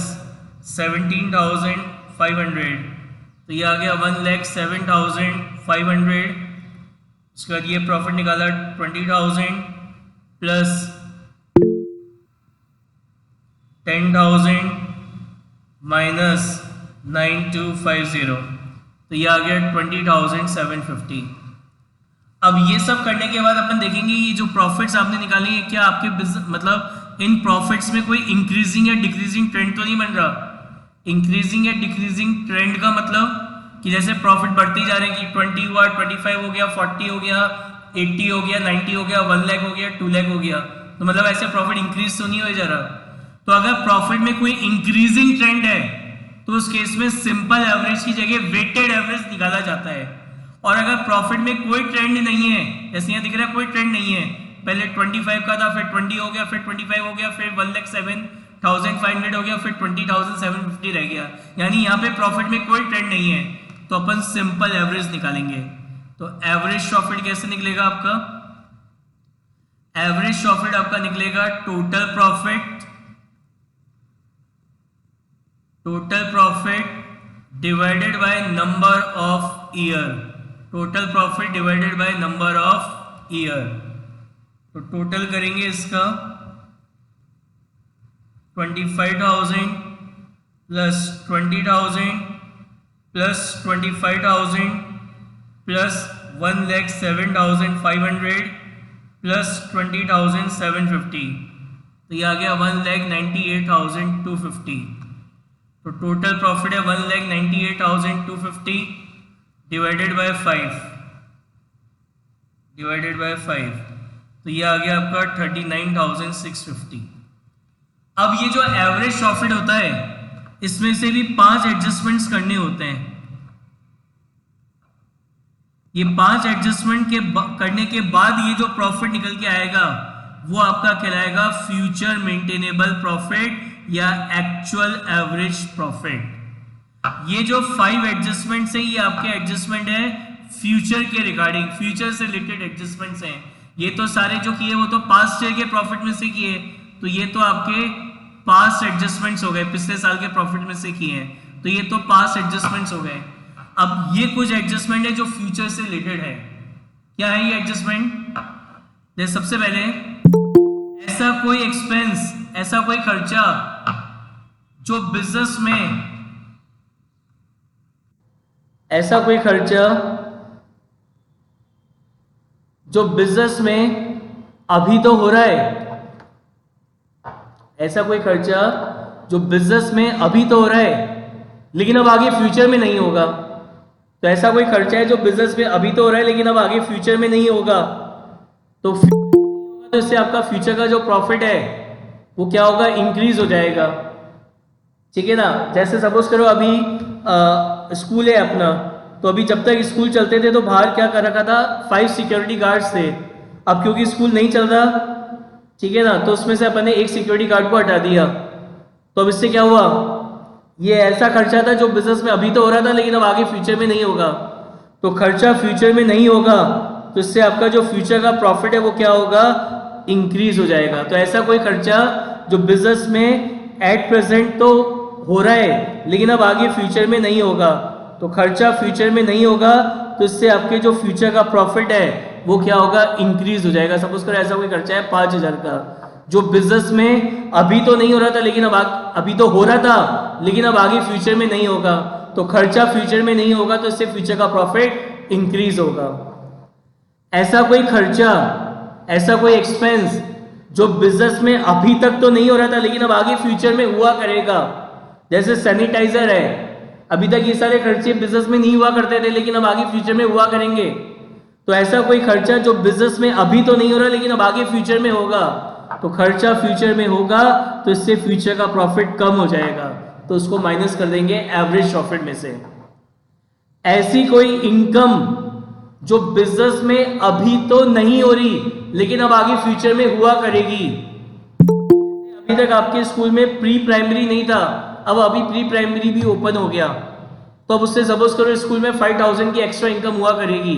17,500, तो ये आ गया 1,07,500। उसके बाद ये प्रॉफिट निकाला 20,000 प्लस 10,000 माइनस 9,250, तो ये आ गया 20,750। अब ये सब करने के बाद अपन देखेंगे ये जो प्रॉफिट्स आपने निकाले हैं क्या आपके बिजनेस मतलब इन प्रॉफिट्स में कोई इंक्रीजिंग या डिक्रीजिंग ट्रेंड तो नहीं बन रहा। इंक्रीजिंग या डिक्रीजिंग ट्रेंड का मतलब कि जैसे प्रॉफिट बढ़ते ही जा रहे हैं कि 20 हुआ, 25 हो गया, 40 हो गया, 80 हो गया, 90 हो गया, 1 लाख हो गया, 2 लाख हो गया, तो मतलब ऐसे प्रॉफिट इंक्रीज तो नहीं हो जा रहा। तो अगर प्रॉफिट में कोई इंक्रीजिंग ट्रेंड है तो उस केस में सिंपल एवरेज की जगह वेटेड एवरेज निकाला जाता है, और अगर प्रॉफिट में कोई ट्रेंड नहीं है, जैसे यहाँ दिख रहा है कोई ट्रेंड नहीं है, पहले 25 का था, फिर 20 हो गया, फिर 25 हो गया, फिर 1,07,500 हो गया, फिर 20,750 रह गया, यानी यहाँ पे प्रॉफिट में कोई ट्रेंड नहीं है, तो अपन सिंपल एवरेज निकालेंगे। तो एवरेज प्रॉफिट कैसे निकलेगा आपका? एवरेज प्रॉफिट आपका निकलेगा total profit divided by number of year, total profit divided by number of year. तो टोटल करेंगे इसका 25,000 प्लस 20,000 प्लस 25,000 प्लस 1,07,500 प्लस 20,750, तो ये आ गया 1,98,250। तो टोटल प्रॉफिट है 1,98,250 डिवाइडेड बाय 5, तो ये आ गया आपका 39,650। अब ये जो एवरेज प्रॉफिट होता है, इसमें से भी 5 एडजस्टमेंट्स करने होते हैं। ये 5 एडजस्टमेंट करने के बाद ये जो प्रॉफिट निकल के आएगा वो आपका कहलाएगा फ्यूचर मेंटेनेबल प्रॉफिट या एक्चुअल एवरेज प्रॉफिट। ये जो 5 एडजस्टमेंट्स हैं, ये आपके एडजस्टमेंट है फ्यूचर के रिगार्डिंग, फ्यूचर से रिलेटेड एडजस्टमेंट्स हैं। ये तो सारे जो किए वो तो पास्ट ईयर के प्रॉफिट में से किए, तो ये तो आपके पास्ट एडजस्टमेंट्स हो गए, पिछले साल के प्रॉफिट में से किए हैं, तो ये तो पास्ट एडजस्टमेंट्स हो गए। अब ये कुछ एडजस्टमेंट है जो फ्यूचर से रिलेटेड है। क्या है ये एडजस्टमेंट? जैसे सबसे पहले ऐसा कोई एक्सपेंस, ऐसा कोई खर्चा जो बिजनेस में, ऐसा कोई खर्चा जो बिजनेस में अभी तो हो रहा है, ऐसा कोई खर्चा जो बिजनेस में अभी तो हो रहा है लेकिन अब आगे फ्यूचर में नहीं होगा। तो ऐसा कोई खर्चा है जो बिजनेस में अभी तो हो रहा है लेकिन अब आगे फ्यूचर में नहीं होगा, तो इससे आपका फ्यूचर का जो प्रॉफिट है वो क्या होगा? इंक्रीज हो जाएगा। ठीक है ना? जैसे सपोज करो अभी स्कूल है अपना, तो अभी जब तक स्कूल चलते थे तो बाहर क्या कर रखा था? 5 सिक्योरिटी गार्ड्स थे। अब क्योंकि स्कूल नहीं चल रहा, ठीक है ना, तो उसमें से अपन ने एक सिक्योरिटी गार्ड को हटा दिया। तो अब इससे क्या हुआ? ये ऐसा खर्चा था जो बिजनेस में अभी तो हो रहा था लेकिन अब आगे फ्यूचर में नहीं होगा। तो खर्चा फ्यूचर में नहीं होगा तो इससे आपका जो फ्यूचर का प्रॉफिट है वो क्या होगा? इंक्रीज हो जाएगा। तो ऐसा कोई खर्चा जो बिजनेस में एट प्रेजेंट तो हो रहा है लेकिन अब आगे फ्यूचर में नहीं होगा, तो खर्चा फ्यूचर में नहीं होगा तो इससे आपके जो फ्यूचर का प्रॉफिट है वो क्या होगा? इंक्रीज हो जाएगा। सपोज करो ऐसा कोई खर्चा है 5,000 का जो बिजनेस में अभी तो नहीं हो रहा था लेकिन अब अभी तो हो रहा था लेकिन अब आगे फ्यूचर में नहीं होगा, तो खर्चा फ्यूचर में नहीं होगा तो इससे फ्यूचर का प्रॉफिट इंक्रीज होगा। ऐसा कोई खर्चा, ऐसा कोई एक्सपेंस जो बिजनेस में अभी तक तो नहीं हो रहा था लेकिन अब आगे फ्यूचर में हुआ करेगा, जैसे सैनिटाइजर है, अभी तक ये सारे खर्चे बिजनेस में नहीं हुआ करते थे लेकिन अब आगे फ्यूचर में हुआ करेंगे। तो ऐसा कोई खर्चा जो बिजनेस में अभी तो नहीं हो रहा लेकिन अब आगे फ्यूचर में होगा, तो खर्चा फ्यूचर में होगा तो इससे फ्यूचर का प्रॉफिट कम हो जाएगा, तो उसको माइनस कर देंगे एवरेज प्रॉफिट में से। ऐसी कोई इनकम जो बिजनेस में अभी तो नहीं हो रही लेकिन अब आगे फ्यूचर में हुआ करेगी। अभी तक आपके स्कूल में प्री प्राइमरी नहीं था, अब अभी प्री प्राइमरी भी ओपन हो गया, तो अब उससे सपोज करो स्कूल में 5,000 की एक्स्ट्रा इनकम हुआ करेगी।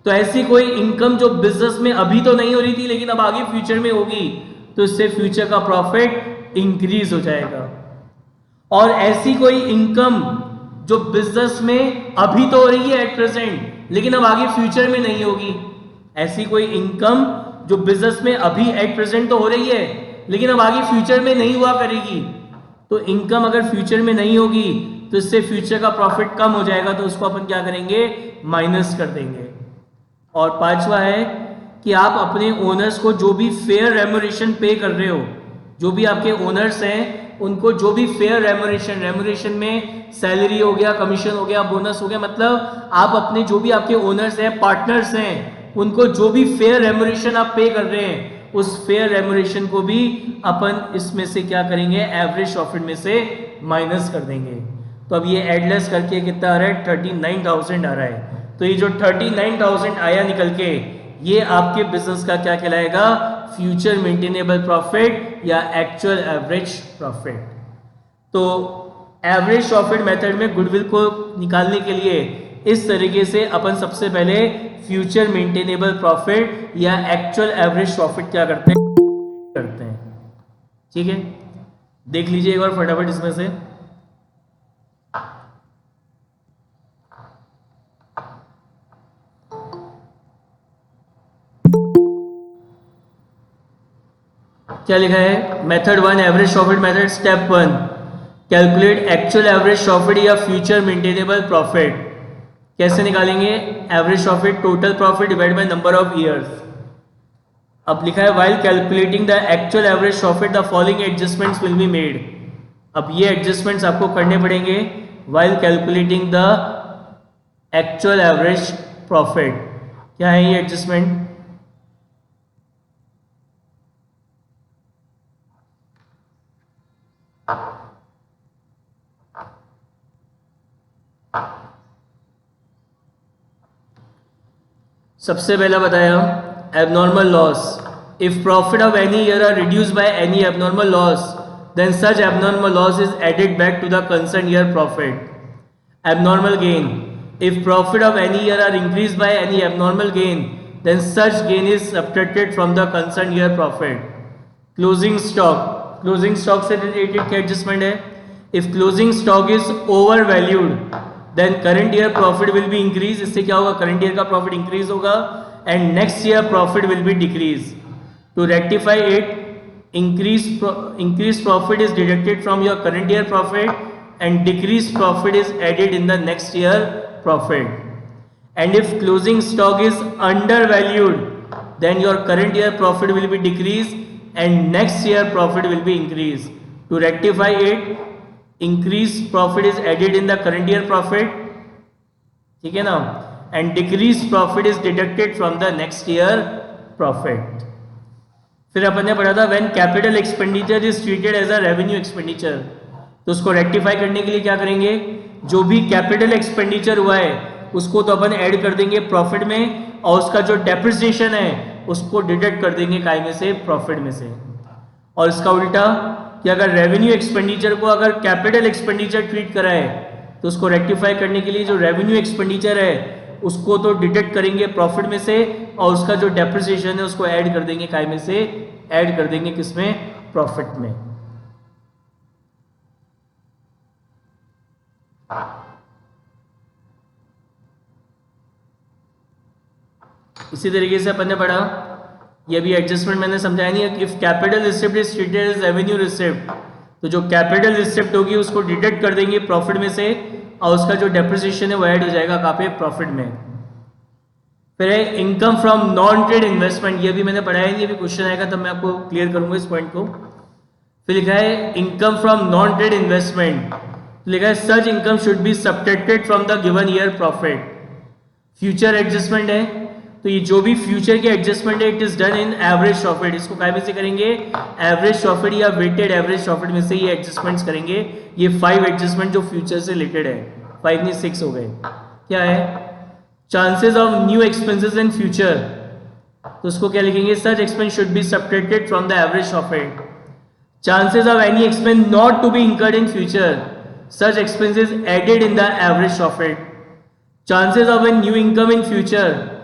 तो ऐसी कोई इनकम जो बिजनेस में अभी तो नहीं हो रही थी लेकिन अब आगे फ्यूचर में होगी, तो इससे फ्यूचर का प्रॉफिट इंक्रीज हो जाएगा। और ऐसी कोई इनकम जो बिजनेस में अभी तो हो रही है एट प्रेजेंट लेकिन अब आगे फ्यूचर में नहीं होगी, ऐसी कोई इनकम जो बिजनेस में अभी एट प्रेजेंट तो हो रही है लेकिन अब आगे फ्यूचर में नहीं हुआ करेगी, तो इनकम अगर फ्यूचर में नहीं होगी तो इससे फ्यूचर का प्रॉफिट कम हो जाएगा, तो उसको अपन क्या करेंगे? माइनस कर देंगे। और 5वां है कि आप अपने ओनर्स को जो भी फेयर रेम्यूनरेशन पे कर रहे हो, जो भी आपके ओनर्स हैं उनको जो भी फेयर रेम्यूनरेशन में सैलरी हो गया, कमीशन हो गया, बोनस हो गया, मतलब आप अपने जो भी आपके ओनर्स हैं, पार्टनर्स हैं, उनको जो भी फेयर रेम्यूनरेशन आप पे कर रहे हैं उस फेयर रेम्यूनरेशन को भी अपन इसमें से क्या करेंगे? एवरेज प्रॉफिट में से माइनस कर देंगे। तो अब ये एडलेस करके कितना आ रहा है? 39,000 आ रहा है। तो ये जो 39,000 आया निकल के, ये आपके बिजनेस का क्या कहलाएगा? फ्यूचर मेंटेनेबल प्रॉफिट या एक्चुअल एवरेज प्रॉफिट। तो एवरेज प्रॉफिट मेथड में गुडविल को निकालने के लिए इस तरीके से अपन सबसे पहले फ्यूचर मेंटेनेबल प्रॉफिट या एक्चुअल एवरेज प्रॉफिट क्या करते हैं। ठीक है, देख लीजिए एक बार फटाफट इसमें से। क्या लिखा है? Method 1 average profit method, step 1 calculate actual average profit या फ्यूचर मेंटेनेबल प्रॉफिट। कैसे निकालेंगे? Average profit total profit divide by number of years. अब लिखा है while calculating the actual average profit the following adjustments will be made. अब ये adjustments आपको करने पड़ेंगे while calculating the actual average profit. क्या है ये एडजस्टमेंट? सबसे पहला बताया abnormal loss. If profit of any year are reduced by any abnormal loss then such abnormal loss is added back to the concern year profit. Abnormal gain, if profit of any year are increased by any abnormal gain then such gain is subtracted from the concern year profit. Closing stock, closing stock से related क्या adjustment है? If closing stock is over valued then current year profit will be increase. इससे क्या होगा? Current year का profit increase होगा and next year profit will be decrease. To rectify it, increased profit is deducted from your current year profit and decreased profit is added in the next year profit. And if closing stock is undervalued then your current year profit will be decreased and next year profit will be increased. To rectify it, increased profit is added in the current year profit, ठीक है ना, and decreased profit is deducted from the next year profit. फिर अपन ने पढ़ा था when capital expenditure is treated as a revenue expenditure, तो उसको rectify करने के लिए क्या करेंगे? जो भी कैपिटल एक्सपेंडिचर हुआ है उसको तो अपन ऐड कर देंगे प्रॉफिट में और उसका जो डेप्रिसिएशन है उसको डिडक्ट कर देंगे काय में से? प्रॉफिट में से। और इसका उल्टा कि अगर रेवेन्यू एक्सपेंडिचर को अगर कैपिटल एक्सपेंडिचर ट्रीट करा है तो उसको रेक्टिफाई करने के लिए जो रेवेन्यू एक्सपेंडिचर है उसको तो डिडक्ट करेंगे प्रॉफिट में से और उसका जो डेप्रिसिएशन है उसको ऐड कर देंगे काय में से? ऐड कर देंगे किसमें? प्रॉफिट में। इसी तरीके से अपन ने पढ़ा, ये भी एडजस्टमेंट मैंने समझाया नहीं है। If capital receipt is treated as revenue receipt, तो जो कैपिटल रिसिप्ट होगी उसको डिडक्ट कर देंगे प्रॉफिट में से और उसका जो डेप्रिसिएशन है वो ऐड हो जाएगा कहाँ पे? प्रॉफिट में। फिर है income from non trade investment, ये भी मैंने पढ़ाया नहीं, ये भी क्वेश्चन आएगा तब मैं आपको क्लियर करूंगा इस पॉइंट को। फिर लिखा है income from non trade investment, तो लिखा है such income should be subtracted from the given year profit. Future adjustment है, तो ये जो भी फ्यूचर के एडजस्टमेंट है it is done in average profit. इसको काय में से करेंगे? एवरेज प्रॉफिट या वेटेड एवरेज प्रॉफिट में से ये एडजस्टमेंट्स करेंगे। ये 5 एडजस्टमेंट जो फ्यूचर से रिलेटेड है, 5 नहीं 6 हो गए। क्या है? Chances of new expenses in future, तो उसको क्या लिखेंगे? Such expense should be subtracted from the average profit. Chances of any expense not to be incurred in future, such expense is added in the average profit. Chances of a new income in future,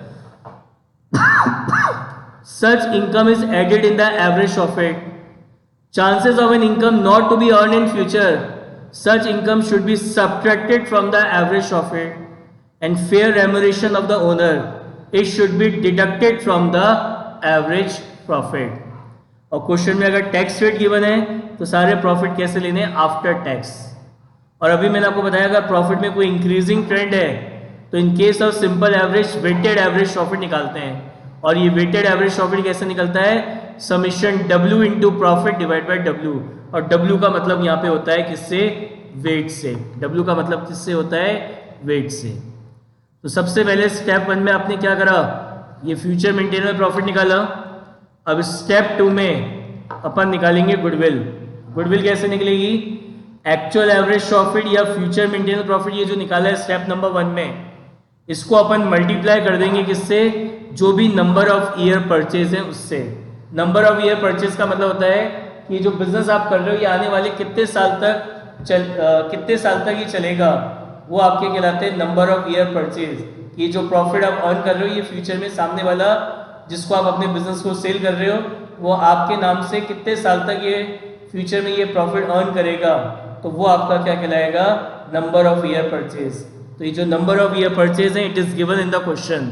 such income is added in the average profit. Chances of an income not to be earned in future, such income should be subtracted from the average profit. And fair remuneration of the owner, it should be deducted from the average profit. और question में अगर tax rate given है तो सारे profit कैसे लेने? After tax. और अभी मैंने आपको बताया अगर प्रॉफिट में कोई इंक्रीजिंग ट्रेंड है तो in case of simple average weighted average profit निकालते हैं। और ये वेटेड एवरेज प्रॉफिट कैसे निकलता है? Summation W into profit divide by W। और W का मतलब यहाँ पे होता है किससे? वेट से। W का मतलब किससे होता है? वेट से। तो सबसे पहले स्टेप 1 में आपने क्या करा? ये फ्यूचर मेंटेनेबल प्रॉफिट निकाला। अब स्टेप 2 में अपन निकालेंगे गुडविल। गुडविल कैसे निकलेगी? एक्चुअल एवरेज प्रॉफिट या फ्यूचर मेंटेनेबल प्रॉफिट, ये जो निकाला है स्टेप नंबर 1 में, इसको अपन मल्टीप्लाई कर देंगे किससे, जो भी नंबर ऑफ ईयर परचेज है उससे। नंबर ऑफ ईयर परचेज का मतलब होता है कि जो बिजनेस आप कर रहे हो ये आने वाले कितने साल तक ये चलेगा, वो आपके कहलाते हैं नंबर ऑफ ईयर परचेज। ये जो प्रॉफिट आप अर्न कर रहे हो ये फ्यूचर में सामने वाला जिसको आप अपने बिजनेस को सेल कर रहे हो वो आपके नाम से कितने साल तक ये फ्यूचर में ये प्रॉफिट अर्न करेगा, तो वो आपका क्या कहलाएगा, नंबर ऑफ ईयर परचेज। तो ये जो नंबर ऑफ ईयर परचेज है it is given in the question.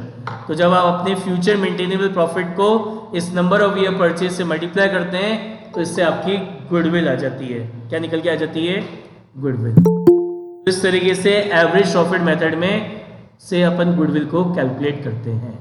तो जब आप अपने फ्यूचर मेंटेनेबल प्रॉफिट को इस नंबर ऑफ ईयर परचेज से मल्टीप्लाई करते हैं तो इससे आपकी गुडविल आ जाती है। क्या निकल के आ जाती है, गुडविल। इस तरीके से एवरेज प्रॉफिट मेथड में से अपन गुडविल को कैलकुलेट करते हैं।